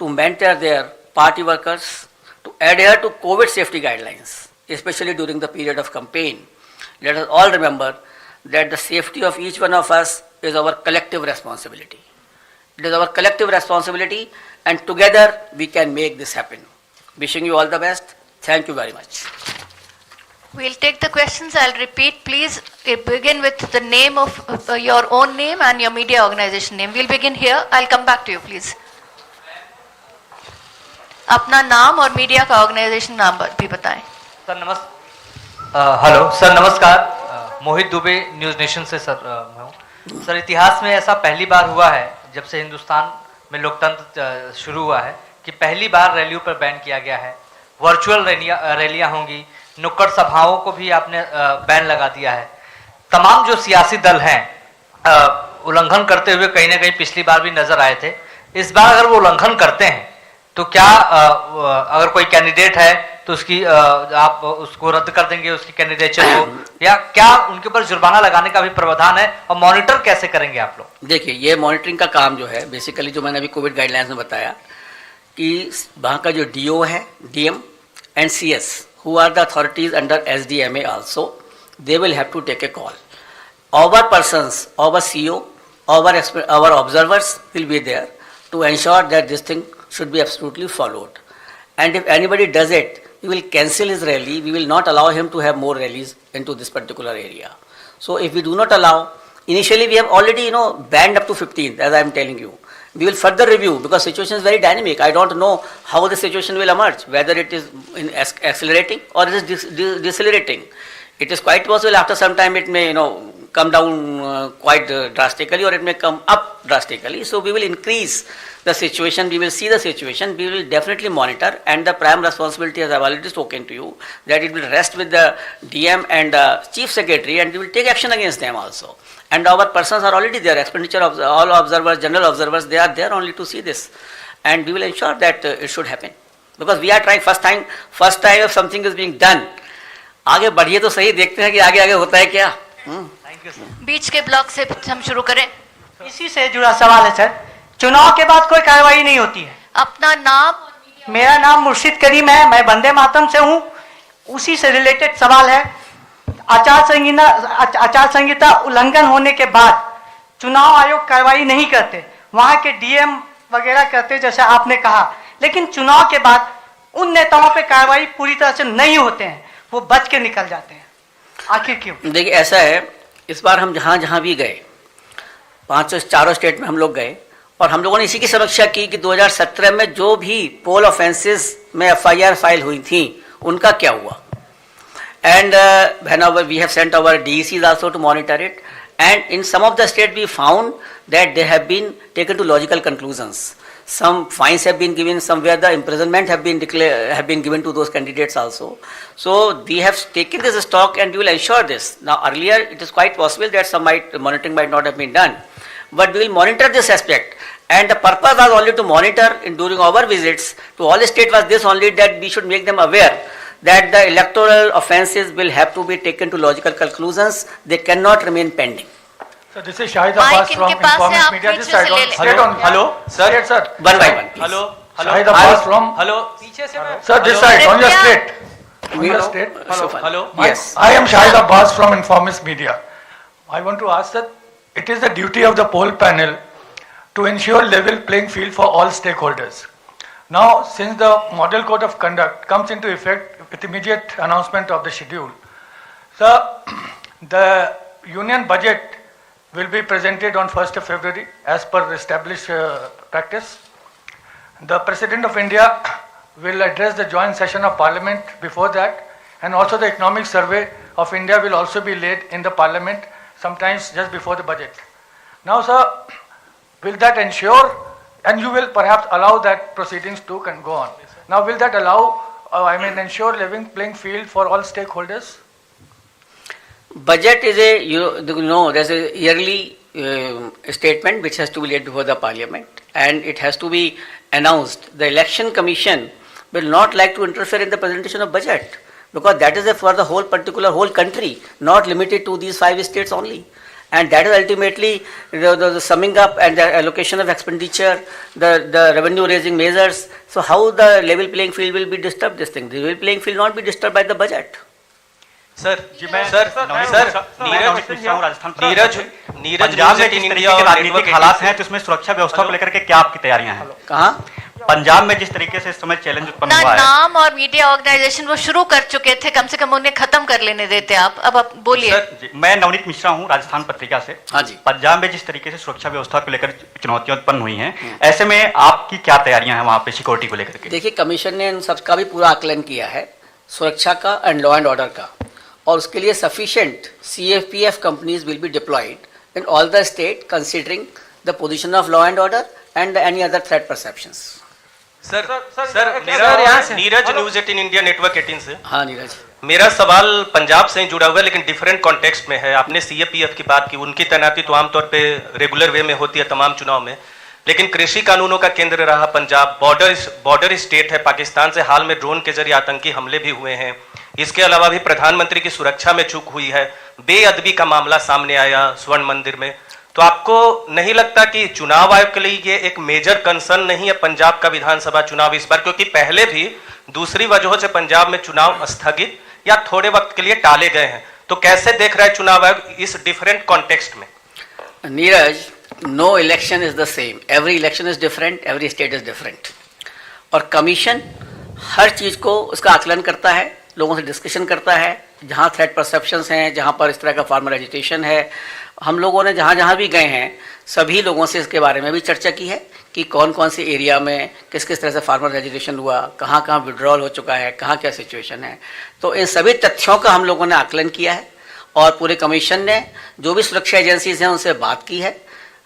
to mentor their party workers to adhere to COVID safety guidelines, especially during the period of campaign. Let us all remember that the safety of each one of us is our collective responsibility. It is our collective responsibility, and together we can make this happen. Wishing you all the best. Thank you very much. We'll take the questions. I'll repeat. Please begin with the name of your own name and your media organization name. We'll begin here. I'll come back to you, please. अपना नाम और media का organisation नाम भी बताएं. Hello sir, नमस्कार. मोहित Dubey, news nation से sir मैं हूँ. सर, इतिहास में ऐसा पहली बार हुआ है जब से हिंदुस्तान में लोकतंत्र शुरू हुआ है कि पहली बार रैलियों पर बैन किया गया है. वर्चुअल रैलियां होंगी, नुक्कड़ सभाओं को भी आपने बैन लगा दिया है. तमाम जो सियासी दल हैं उल्लंघन करते हुए कहीं ना कहीं पिछली बार भी नजर आए थे. इस बार अगर वो उल्लंघन करते हैं तो क्या अगर कोई कैंडिडेट है तो उसकी आप उसको रद्द कर देंगे, उसकी कैंडिडेचर को, या क्या उनके ऊपर जुर्माना लगाने का भी प्रावधान है, और मॉनिटर कैसे करेंगे आप लोग? देखिए, ये मॉनिटरिंग का काम जो है बेसिकली जो मैंने अभी कोविड गाइडलाइंस में बताया कि वहाँ का जो डीओ है, DM and CS, who are the authorities under SDMA also, they will have to take a call. Our persons, our CEO, our observers will be there to ensure that this thing should be absolutely followed. And if anybody does it, we will cancel his rally. We will not allow him to have more rallies into this particular area. So if we do not allow, initially we have already banned up to 15th, as I am telling you. We will further review because situation is very dynamic. I don't know how the situation will emerge, whether it is accelerating or it is decelerating. It is quite possible after some time it may come down quite drastically, or it may come up drastically. So we will increase the situation, we will see the situation, we will definitely monitor, and the prime responsibility, as I have already spoken to you, that it will rest with the DM and the Chief Secretary, and we will take action against them also. And our persons are already there, expenditure of all observers, general observers, they are there only to see this. And we will ensure that it should happen. Because we are trying first time if something is being done. आगे बढ़िए तो सही, देखते हैं कि आगे आगे होता है क्या. Thank you sir. बीच के ब्लॉक से हम शुरू करें. इसी से जुड़ा सवाल है सर. चुनाव के बाद कोई कार्रवाई नहीं होती है. अपना नाम. मेरा नाम मुर्शिद करीम है, मैं वंदे मातरम से हूँ. उसी से रिलेटेड सवाल है. आचार संहिता उल्लंघन होने के बाद चुनाव आयोग कार्रवाई नहीं करते, वहां के डीएम वगैरह करते जैसे आपने कहा, लेकिन चुनाव के बाद उन नेताओं पे कार्रवाई पूरी तरह से नहीं होते हैं, वो बच के निकल जाते हैं. आखिर क्यों? देखिए, ऐसा है, इस बार हम जहां जहां भी गए, 4 स्टेट में हम लोग गए, और हम लोगों ने इसी की समीक्षा की कि 2017 में जो भी पोल ऑफेंसेस में FIR फाइल हुई थी उनका क्या हुआ. And whenever we have sent our DECs also to monitor it, and in some of the states we found that they have been taken to logical conclusions. Some fines have been given, somewhere the imprisonment have been given to those candidates also. So we have taken this stock and we will ensure this. Now earlier it is quite possible that some monitoring might not have been done, but we will monitor this aspect. And the purpose was only to monitor during our visits to all the states was this only, that we should make them aware that the electoral offences will have to be taken to logical conclusions. They cannot remain pending. So this is Shahid Abbas from Informist Media. This side on. Hello, sir. Yes, sir. One by one. Hello. Shahid Abbas from. Hello. पीछे से मैं. Sir, this side on your straight. On your straight. Hello. Yes. I am Shahid Abbas from Informist Media. I want to ask that it is the duty of the poll panel to ensure level playing field for all stakeholders. Now, since the Model Code of Conduct comes into effect with immediate announcement of the schedule, so the union budget will be presented on 1st of February as per established practice. The President of India will address the joint session of Parliament before that, and also the economic survey of India will also be laid in the Parliament sometimes just before the budget. Now, sir, will that ensure, and you will perhaps allow that proceedings to can go on. Now, will that allow, ensure level playing field for all stakeholders? Budget is there's a yearly statement which has to be laid before the parliament, and it has to be announced. The election commission will not like to interfere in the presentation of budget, because that is for the whole country, not limited to these 5 states only. And that is ultimately the summing up and the allocation of expenditure, the revenue raising measures. So how the level playing field will be disturbed? This thing, the level playing field will not be disturbed by the budget. Sir Neeraj Punjab में जिस तरीके के राजनीतिक हालात हैं तो इसमें सुरक्षा व्यवस्था को लेकर के क्या आपकी तैयारियां हैं? कहाँ? पंजाब में जिस तरीके से इस समय चैलेंज उत्पन्न ना हुआ है, नाम और मीडिया ऑर्गेनाइजेशन वो शुरू कर चुके थे, कम से कम उन्हें खत्म कर लेने देते आप। अब आप बोलिए। मैं नवनीत मिश्रा हूं, राजस्थान पत्रिका से। हाँ जी। पंजाब में जिस तरीके से सुरक्षा व्यवस्था को लेकर चुनौतियां उत्पन्न हुई हैं, ऐसे में आपकी क्या तैयारियां हैं वहां पे सिक्योरिटी को लेकर के? देखिए, कमीशन ने इन सबका भी पूरा आकलन किया है, सुरक्षा का एंड लॉ एंड ऑर्डर का, और उसके लिए sufficient CFPF companies will be diploid in all the state considering the position of law and order and any other threat perceptions. Sir मेरा नीरज न्यूज 18 इंडिया नेटवर्क 18 से। हाँ नीरज, मेरा सवाल पंजाब से जुड़ा हुआ है लेकिन डिफरेंट कॉन्टेक्स्ट में है। आपने CFPF की बात की, उनकी तैनाती तो आमतौर पे रेगुलर वे में होती है तमाम चुनाव में, लेकिन कृषि कानूनों का केंद्र रहा पंजाब, बॉर्डर स्टेट है पाकिस्तान से, हाल में ड्रोन के जरिए आतंकी हमले भी हुए हैं। इसके अलावा भी प्रधानमंत्री की सुरक्षा में चूक हुई है, बेअदबी का मामला सामने आया स्वर्ण मंदिर में। तो आपको नहीं लगता कि चुनाव आयोग के लिए ये एक मेजर कंसर्न नहीं है पंजाब का विधानसभा चुनाव इस बार, क्योंकि पहले भी दूसरी वजहों से पंजाब में चुनाव स्थगित या थोड़े वक्त के लिए टाले गए हैं? तो कैसे देख रहा है चुनाव आयोग इस डिफरेंट कॉन्टेक्स्ट में? Neeraj, no election is the same, every election is different, every state is different, और कमीशन हर चीज को उसका आकलन करता है, लोगों से डिस्कशन करता है, जहाँ थ्रेट परसेप्शंस हैं, जहाँ पर इस तरह का फार्मर एजिटेशन है। हम लोगों ने जहाँ जहाँ भी गए हैं सभी लोगों से इसके बारे में भी चर्चा की है कि कौन कौन से एरिया में किस किस तरह से फार्मर एजिटेशन हुआ, कहाँ कहाँ विड्रॉल हो चुका है, कहाँ क्या सिचुएशन है। तो इन सभी तथ्यों का हम लोगों ने आकलन किया है, और पूरे कमीशन ने जो भी सुरक्षा एजेंसीज हैं उनसे बात की है,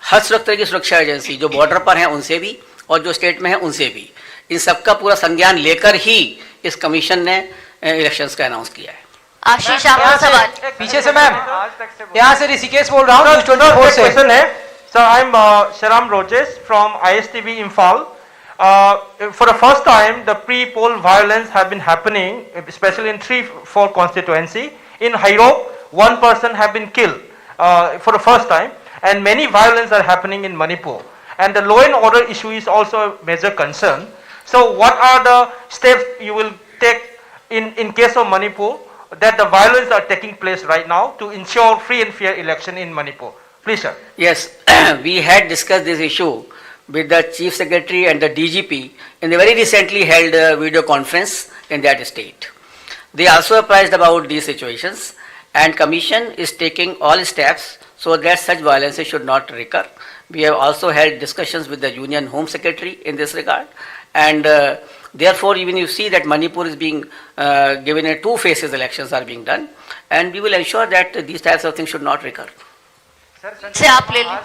हर तरह की सुरक्षा एजेंसी जो बॉर्डर पर हैं उनसे भी और जो स्टेट में हैं उनसे भी, इन सबका पूरा संज्ञान लेकर ही इस कमीशन ने इलेक्शंस का अनाउंस किया है। आशीष, आपका सवाल। पीछे से मैम, यहाँ से ऋषिकेश बोल रहा हूँ, 24 से। क्वेश्चन है sir, I am Sharam Rojesh from ISTV Imphal. For the first time, the pre-poll violence have been happening, especially in 3-4 constituency. In Hairok, 1 person have been killed for the first time, and many violence are happening in Manipur. And the law and order issue is also a major concern. So, what are the steps you will take in case of Manipur, that the violence are taking place right now to ensure free and fair election in Manipur? Please, sir. Yes, we had discussed this issue with the Chief Secretary and the DGP in the very recently held video conference in that state. They also apprised about these situations, and Commission is taking all steps so that such violences should not recur. We have also held discussions with the Union Home Secretary in this regard, and therefore, even you see that Manipur is being given a 2 phases elections are being done, and we will ensure that these types of things should not recur. से आप ले लें।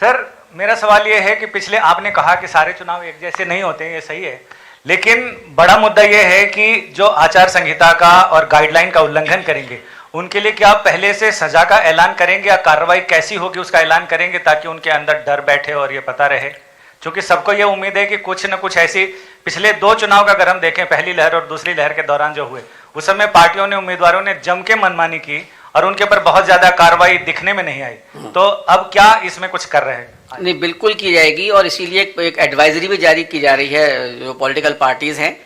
Sir, मेरा सवाल ये है कि पिछले आपने कहा कि सारे चुनाव एक जैसे नहीं होते हैं, ये सही है, लेकिन बड़ा मुद्दा ये है कि जो आचार संहिता का और गाइडलाइन का उल्लंघन करेंगे उनके लिए क्या आप पहले से सजा का ऐलान करेंगे या कार्रवाई कैसी होगी उसका ऐलान करेंगे, ताकि उनके अंदर डर बैठे और ये पता रहे? क्योंकि सबको ये उम्मीद है कि कुछ न कुछ ऐसी, पिछले 2 चुनाव का अगर हम देखें, पहली लहर और दूसरी लहर के दौरान जो हुए, उस समय पार्टियों ने, उम्मीदवारों ने जम के मनमानी की और उनके ऊपर बहुत ज्यादा कार्रवाई दिखने में नहीं आई। तो अब क्या इसमें कुछ कर रहे हैं? नहीं, बिल्कुल की जाएगी, और इसीलिए एक एडवाइजरी भी जारी की जा रही है जो पॉलिटिकल पार्टीज हैं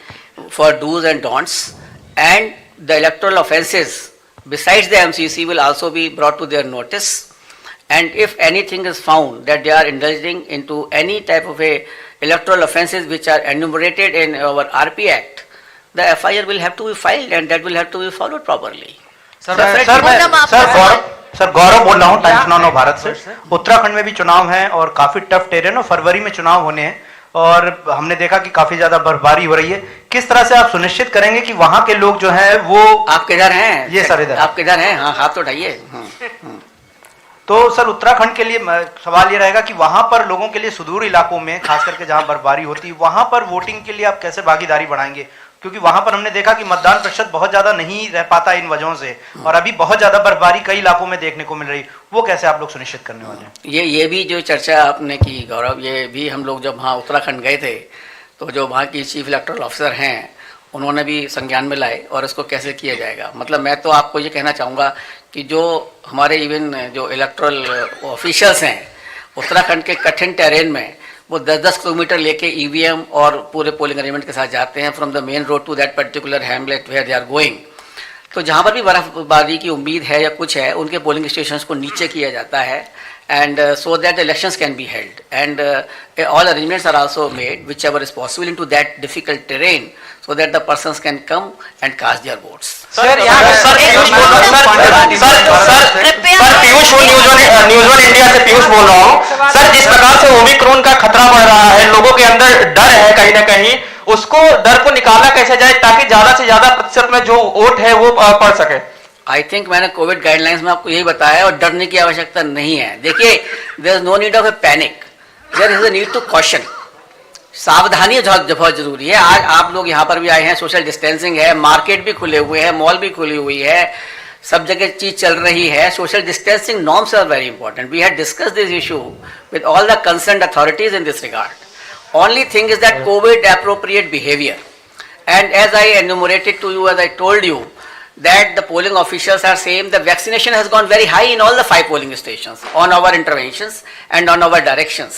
for dos and don'ts, and the electoral offences besides the MCC will also be brought to their notice, and if anything is found that they are indulging into any type of a electoral offences which are enumerated in our RP Act, the FIR will have to be filed and that will have to be followed properly. Sir Gaurav बोल रहा हूँ, times now Bharat से। उत्तराखंड में भी चुनाव हैं और काफी टफ टेरेन, और फरवरी में चुनाव होने हैं, और हमने देखा कि काफी ज्यादा बर्फबारी हो रही है। किस तरह से आप सुनिश्चित करेंगे कि वहां के लोग जो हैं वो, आप किधर हैं? ये सर इधर, आप किधर हैं? हाँ, हाथ तो उठाइए। तो सर उत्तराखंड के लिए सवाल ये रहेगा कि वहां पर लोगों के लिए सुदूर इलाकों में खास करके जहां बर्फबारी होती है वहां पर वोटिंग के लिए आप कैसे भागीदारी बढ़ाएंगे, क्योंकि वहां पर हमने देखा कि मतदान प्रतिशत बहुत ज्यादा नहीं रह पाता इन वजहों से, और अभी बहुत ज्यादा बर्फबारी कई इलाकों में देखने को मिल रही, वो कैसे आप लोग सुनिश्चित करने वाले हैं? ये भी जो चर्चा आपने की गौरव, ये भी हम लोग जब वहाँ उत्तराखंड गए थे तो जो वहाँ की चीफ इलेक्टोरल ऑफिसर हैं उन्होंने भी संज्ञान में लाए और इसको कैसे किया जाएगा। मतलब मैं तो आपको ये कहना चाहूँगा कि जो हमारे इवन जो इलेक्टोरल ऑफिशियल्स हैं उत्तराखंड के कठिन टेरेन में वो 10-10 किलोमीटर लेके ईवीएम और पूरे पोलिंग अरेंजमेंट के साथ जाते हैं from the main road to that particular hamlet where they are going. तो जहाँ पर भी बर्फबारी की उम्मीद है या कुछ है उनके पोलिंग स्टेशंस को नीचे किया जाता है, and so that the elections can be held, and all arrangements are also made whichever is possible into that difficult terrain so that the persons can come and cast their votes. Sir Piyush news one India से पीयूष बोल रहा हूँ। Sir जिस प्रकार से Omicron का खतरा बढ़ रहा है, लोगों के अंदर डर है कहीं ना कहीं, उसको डर को निकाला कैसे जाए ताकि ज्यादा से ज्यादा प्रतिशत में जो वोट है वो पड़ सके? आई थिंक मैंने कोविड गाइडलाइंस में आपको यही बताया और डरने की आवश्यकता नहीं है। देखिए there is no need of a panic, there is a need to caution. सावधानी बहुत जरूरी है। आज आप लोग यहाँ पर भी आए हैं, सोशल डिस्टेंसिंग है, मार्केट भी खुले हुए हैं, मॉल भी खुली हुई है, सब जगह चीज चल रही है। Social distancing norms are very important. We had discuss this issue with all the concerned authorities in this regard. Only thing is that COVID appropriate behavior, and as I enumerated to you, as I told you, that the polling officials are saying the vaccination has gone very high in all the 5 polling stations on our interventions and on our directions.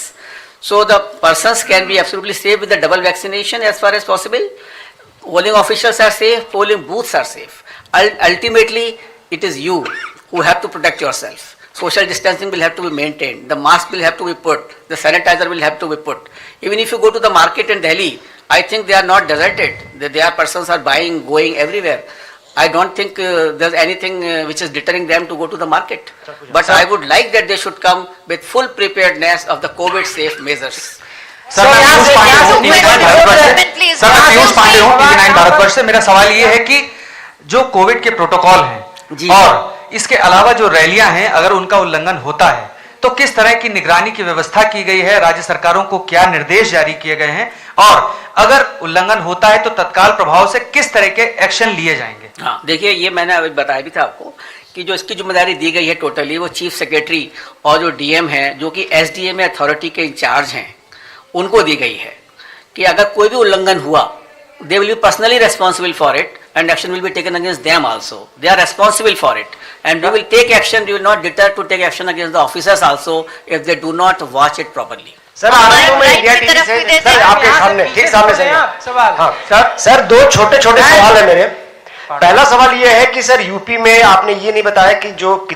So the persons can be absolutely safe with the double vaccination as far as possible. Polling officials are safe, polling booths are safe. Ultimately, it is you who have to protect yourself. Social distancing will have to be maintained. The mask will have to be put. The sanitizer will have to be put. Even if you go to the market in Delhi, I think they are not deserted. Their persons are buying, going everywhere. I don't think there's anything which is deterring them to go to the market. But I would like that they should come with full preparedness of the COVID safe measures. Sir मैं पीयूष पांडे हूँ, TV9 Bharatvarsh से। मेरा सवाल ये है कि जो Covid के प्रोटोकॉल हैं और इसके अलावा जो रैलियां हैं, अगर उनका उल्लंघन होता है तो किस तरह की निगरानी की व्यवस्था की गई है, राज्य सरकारों को क्या निर्देश जारी किए गए हैं, और अगर उल्लंघन होता है तो तत्काल प्रभाव से किस तरह के एक्शन लिए जाएंगे? हाँ, देखिए ये मैंने अभी बताया भी था आपको कि जो इसकी जिम्मेदारी दी गई है टोटली वो चीफ सेक्रेटरी और जो डीएम है जो कि एसडीएम अथॉरिटी के इंचार्ज हैं उनको दी गई है कि अगर कोई भी उल्लंघन हुआ they will be personally responsible for it and action will be taken against them also. They are responsible for it and we will take action. We will not deter to take action against the officers also if they do not watch it properly. Sir Anand में India TV से sir आपके सामने ठीक सामने से सवाल। हाँ sir दो छोटे छोटे सवाल है मेरे। पहला सवाल ये है कि सर यूपी में आपने ये नहीं बताया कि जो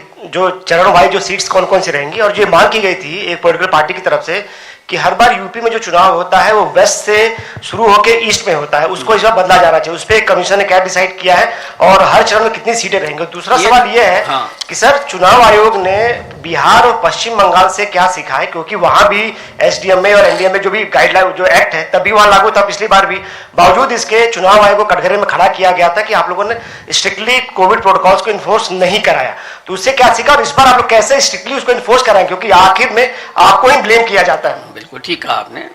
चरण वाइज जो सीट्स कौन कौन सी रहेंगी, और जो मांग की गई थी एक पॉलिटिकल पार्टी की तरफ से कि हर बार यूपी में जो चुनाव होता है वो वेस्ट से शुरू होकर ईस्ट में होता है, उसको इस बार बदला जाना चाहिए। उस पर कमीशन ने क्या डिसाइड किया है और हर चरण में कितनी सीटें रहेंगी? दूसरा सवाल ये है कि सर चुनाव आयोग ने बिहार और पश्चिम बंगाल से क्या सीखा है, क्योंकि वहां भी एसडीएम में और एनडीएम में जो भी गाइडलाइन जो एक्ट है तभी वहां लागू था पिछली बार भी, बावजूद इसके चुनाव आयोग को कटघरे में खड़ा किया गया था कि आप लोगों ने स्ट्रिक्टली कोविड प्रोटोकॉल्स को इन्फोर्स नहीं कराया। तो उससे क्या सीखा और इस बार आप लोग कैसे स्ट्रिक्टली उसको इन्फोर्स कराएं, क्योंकि आखिर में आपको ही ब्लेम किया जाता है? बिल्कुल ठीक कहा आपने।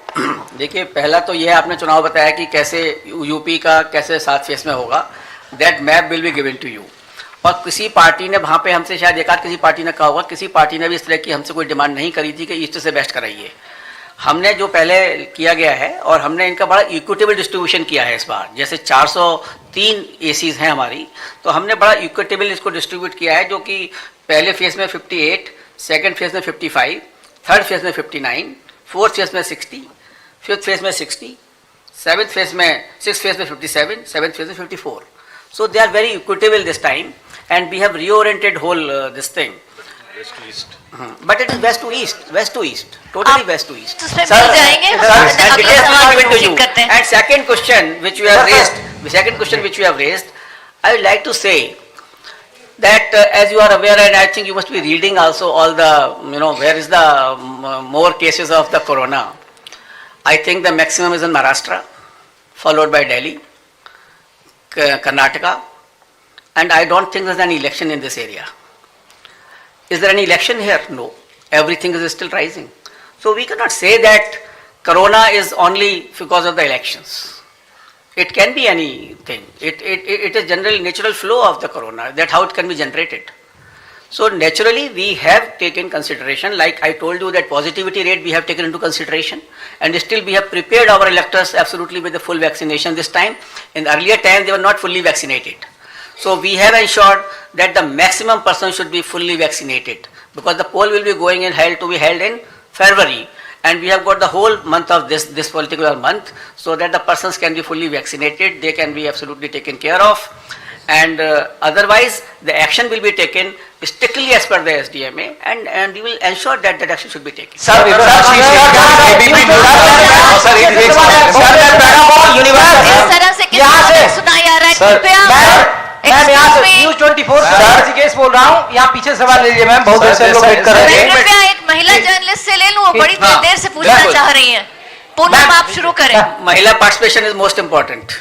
देखिए पहला तो यह आपने चुनाव बताया कि कैसे यूपी का कैसे 7 फेस में होगा, that map will be given to you. और किसी पार्टी ने वहाँ पे हमसे शायद एक आध किसी पार्टी ने कहा होगा, किसी पार्टी ने भी इस तरह की हमसे कोई डिमांड नहीं करी थी कि ईस्ट से बेस्ट कराइए। हमने जो पहले किया गया है और हमने इनका बड़ा इक्विटेबल डिस्ट्रीब्यूशन किया है इस बार, जैसे 403 एसीज हैं हमारी, तो हमने बड़ा इक्विटेबल इसको डिस्ट्रीब्यूट किया है, जो कि पहले फेज में 58, सेकेंड फेज में 55, थर्ड फेज में 59, फोर्थ फेज में 60, फिफ्थ फेज में 60, सेवन्थ फेज में 6th फेज में 57, सेवन्थ फेज में 54. So they are very equitable this time, and we have reoriented whole this thing. West to east. But it is west to east, totally west to east. उसमें मिल जाएंगे। And second question which we have raised, I would like to say that as you are aware, and I think you must be reading also all the, where is the more cases of the corona. I think the maximum is in Maharashtra, followed by Delhi, Karnataka, and I don't think there's any election in this area. Is there any election here? No. Everything is still rising. So we cannot say that corona is only because of the elections. It can be anything. It is generally natural flow of the corona, that how it can be generated. So naturally we have taken consideration, like I told you that positivity rate we have taken into consideration, and still we have prepared our electors absolutely with the full vaccination this time. In earlier time they were not fully vaccinated. So we have ensured that the maximum person should be fully vaccinated, because the poll will be going in held in February, and we have got the whole month of this particular month, so that the persons can be fully vaccinated, they can be absolutely taken care of, and otherwise the action will be taken strictly as per the SDMA, and we will ensure that that action should be taken. Ma'am यहाँ से news 24 से case बोल रहा हूँ, यहाँ पीछे सवाल ले लीजिए मैम, बहुत देर से लोग वेट कर रहे हैं। कृपया एक महिला जर्नलिस्ट से ले लूं, वो बड़ी देर से पूछना चाह रही हैं। पूनम आप शुरू करें। महिला participation is most important.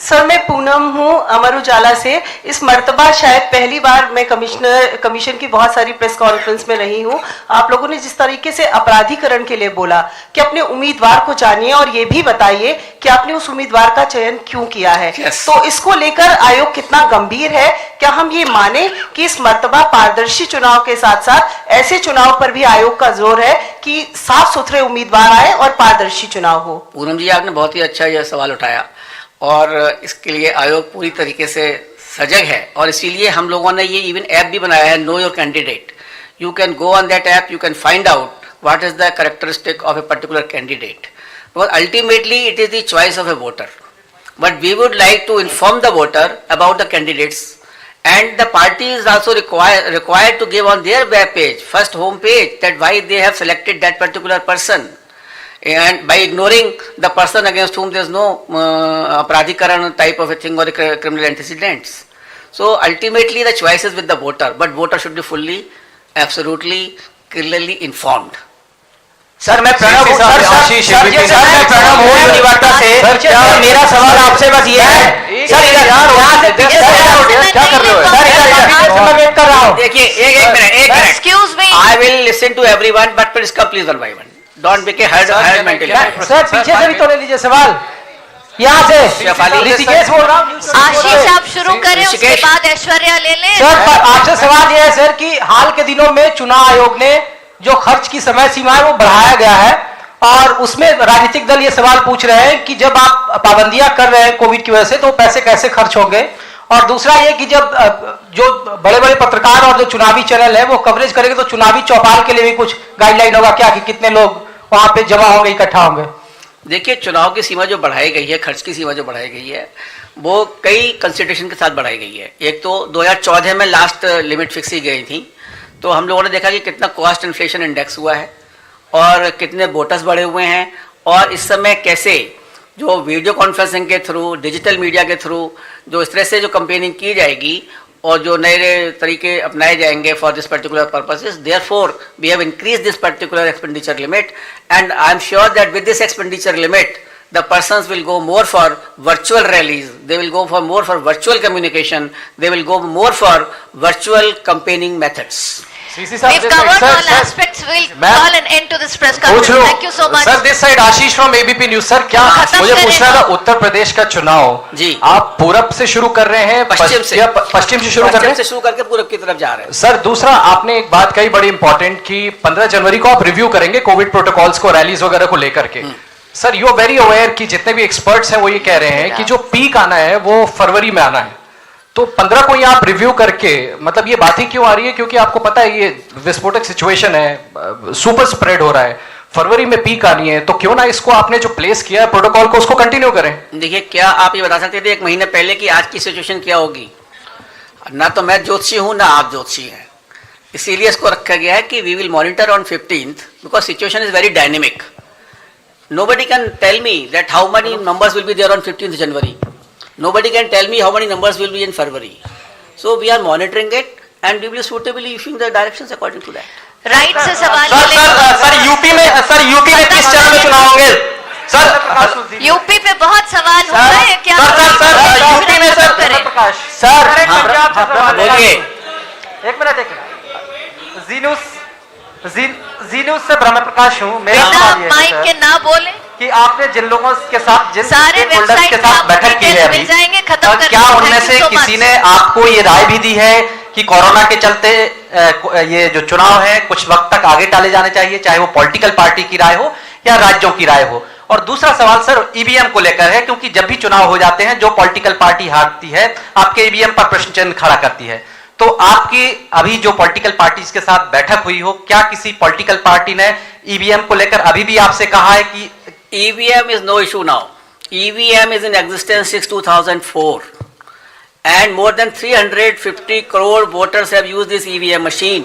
Sir मैं पूनम हूँ अमर उजाला से। इस मर्तबा शायद पहली बार मैं कमीशन की बहुत सारी प्रेस कॉन्फ्रेंस में रही हूँ। आप लोगों ने जिस तरीके से अपराधीकरण के लिए बोला कि अपने उम्मीदवार को जानिए और ये भी बताइए कि आपने उस उम्मीदवार का चयन क्यों किया है। तो इसको लेकर आयोग कितना गंभीर है? क्या हम ये माने कि इस मर्तबा पारदर्शी चुनाव के साथ साथ ऐसे चुनाव पर भी आयोग का जोर है कि साफ सुथरे उम्मीदवार आए और पारदर्शी चुनाव हो? पूनम जी आपने बहुत ही अच्छा यह सवाल उठाया, और इसके लिए आयोग पूरी तरीके से सजग है, और इसीलिए हम लोगों ने ये इवन ऐप भी बनाया है, know your candidate. You can go on that app, you can find out what is the characteristic of a particular candidate, because ultimately it is the choice of a voter, but we would like to inform the voter about the candidates, and the party is also required to give on their web page, first home page, that why they have selected that particular person, and by ignoring the person against whom there is no apradhikaran type of a thing or a criminal antecedents. So ultimately the choice is with the voter, but voter should be fully, absolutely, clearly informed. Sir मैं प्रणव हूँ, निवार्ता से। मेरा सवाल आपसे बस ये है, sir क्या कर रहे हो? सर वेट कर रहा हूँ। देखिए एक minute excuse me, I will listen to everyone, but please one by one, don't make a herd mental. Sir पीछे से भी तो ले लीजिए सवाल, यहाँ से ऋषिकेश बोल रहा हूँ। आशीष आप शुरू करें, उसके बाद ऐश्वर्या ले लें। सर आपसे सवाल ये है सर कि हाल के दिनों में चुनाव आयोग ने जो खर्च की समय सीमा है वो बढ़ाया गया है, और उसमें राजनीतिक दल ये सवाल पूछ रहे हैं कि जब आप पाबंदियां कर रहे हैं कोविड की वजह से, तो पैसे कैसे खर्च होंगे। और दूसरा ये कि जब जो बड़े बड़े पत्रकार और जो चुनावी चैनल है वो कवरेज करेंगे, तो चुनावी चौपाल के लिए भी कुछ गाइडलाइन होगा क्या कि कितने लोग वहां पे जमा होंगे, इकट्ठा होंगे? देखिए चुनाव की सीमा जो बढ़ाई गई है, खर्च की सीमा जो बढ़ाई गई है, वो कई कंसिडरेशन के साथ बढ़ाई गई है। एक तो 2014 में लास्ट लिमिट फिक्स की गई थी, तो हम लोगों ने देखा कि कितना कॉस्ट इन्फ्लेशन इंडेक्स हुआ है और कितने वोटर्स बढ़े हुए हैं, और इस समय कैसे जो वीडियो कॉन्फ्रेंसिंग के थ्रू, डिजिटल मीडिया के थ्रू जो इस तरह से जो कंपेनिंग की जाएगी और जो नए तरीके अपनाए जाएंगे for this particular purposes, therefore we have increase this particular expenditure limit, and I am sure that with this expenditure limit the persons will go more for virtual rallies, they will go for more for virtual communication, they will go more for virtual campaigning methods. We've covered all aspects. We'll call an end to this press conference. Thank you so much. Sir, this side Ashish from ABP News. Sir, क्या मुझे पूछना था, उत्तर प्रदेश का चुनाव जी आप पूरब से शुरू कर रहे हैं, पश्चिम से शुरू कर रहे हैं? से शुरू करके पूरब की तरफ जा रहे हैं। सर दूसरा आपने एक बात कही बड़ी इंपॉर्टेंट कि 15 जनवरी को आप रिव्यू करेंगे कोविड प्रोटोकॉल्स को, रैलीज वगैरह को लेकर के। Sir you are very aware कि जितने भी एक्सपर्ट्स हैं वो ये कह रहे हैं कि जो पीक आना है वो फरवरी में आना है, तो 15 को ही आप रिव्यू करके, मतलब ये बात ही क्यों आ रही है? क्योंकि आपको पता है ये विस्फोटक सिचुएशन है, सुपर स्प्रेड हो रहा है, फरवरी में पीक आनी है, तो क्यों ना इसको आपने जो प्लेस किया है प्रोटोकॉल को उसको कंटिन्यू करें। देखिए क्या आप ये बता सकते थे 1 महीने पहले कि आज की सिचुएशन क्या होगी? ना तो मैं ज्योतिषी हूं ना आप ज्योतिषी हैं, इसीलिए इसको रखा गया है कि we will monitor on 15th because situation is very dynamic. Nobody can tell me that how many numbers will be there on 15th January. Nobody can tell me how many numbers will be in February. So we are monitoring it and we will suitably issuing the directions according to that. Right से सवाल sir UP में किस चरण में चुनाव होंगे? Sir UP पे बहुत सवाल हो रहे हैं क्या? सर यूपी में सर बोलिए. एक मिनट जीन्यूस से ब्रह्म प्रकाश हूँ। मेरा बेटा सवाल ये है माइक सर, के ना बोले, कि आपने जिन लोगों के साथ, जिन सारे stakeholders वेबसाइट के पे साथ आपको बैठक की है डिटेल्स अभी, मिल जाएंगे, खत्म कर क्या उनमें से किसी ने आपको ये राय भी दी है कि कोरोना के चलते ये जो चुनाव है कुछ वक्त तक आगे टाले जाने चाहिए, चाहे वो पॉलिटिकल पार्टी की राय हो या राज्यों की राय हो? और दूसरा सवाल सर ईवीएम को लेकर है, क्योंकि जब भी चुनाव हो जाते हैं जो पॉलिटिकल पार्टी हारती है आपके ईवीएम पर प्रश्न चिन्ह खड़ा करती है। तो आपकी अभी जो पॉलिटिकल पार्टीज के साथ बैठक हुई हो, क्या किसी पॉलिटिकल पार्टी ने ईवीएम को लेकर अभी भी आपसे कहा है कि EVM is no issue now. EVM is in existence since 2004 and more than 350 crore voters have used this EVM machine.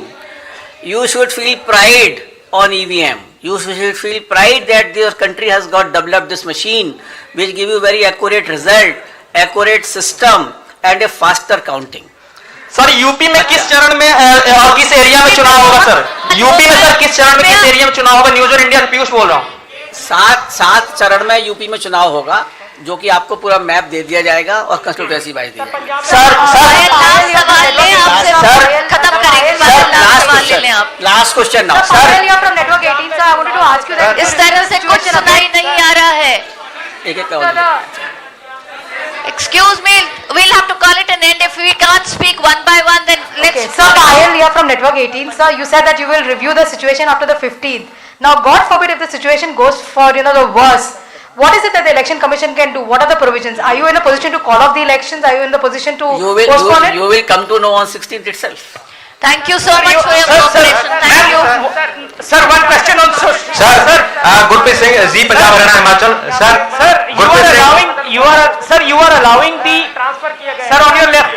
You should feel pride on EVM. You should feel pride that your country has got developed this machine which give you very accurate result, accurate system and a faster counting. Sir UP में किस चरण में और किस area में चुनाव होगा sir? UP में सर किस चरण में किस एरिया में चुनाव होगा? न्यूज और इंडिया पीयूष बोल रहा हूँ। सात चरण में यूपी में चुनाव होगा, जो कि आपको पूरा मैप दे दिया जाएगा और कंस्टिट्यूएंसी वाइज दिया जाएगा। सर खत्म करेंगे, लास्ट क्वेश्चन नाउ सर। इस तरह से कुछ सुनाई नहीं आ रहा है। एक Excuse me, we'll have to call it an end. If we can't speak one by one, then let's. Okay, sir, Payal here from Network 18. Sir, you said that you will review the situation after the 15th. Now, God forbid if the situation goes for, the worst. What is it that the election commission can do? What are the provisions? Are you in a position to call off the elections? Are you in the position to postpone it? You will come to know on 16th itself. Thank you so much for your cooperation. Thank you. Sir, one question on sir Gurpreet Singh ji Punjab Haryana Himachal sir you are allowing the sir on your left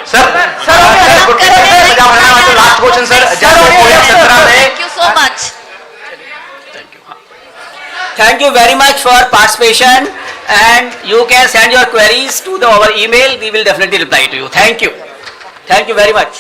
Gurpreet Singh Punjab Haryana Himachal last question sir जैसे 2017 में Thank you so much. Thank you very much for participation and you can send your queries to our email. We will definitely reply to you. Thank you. Thank you very much.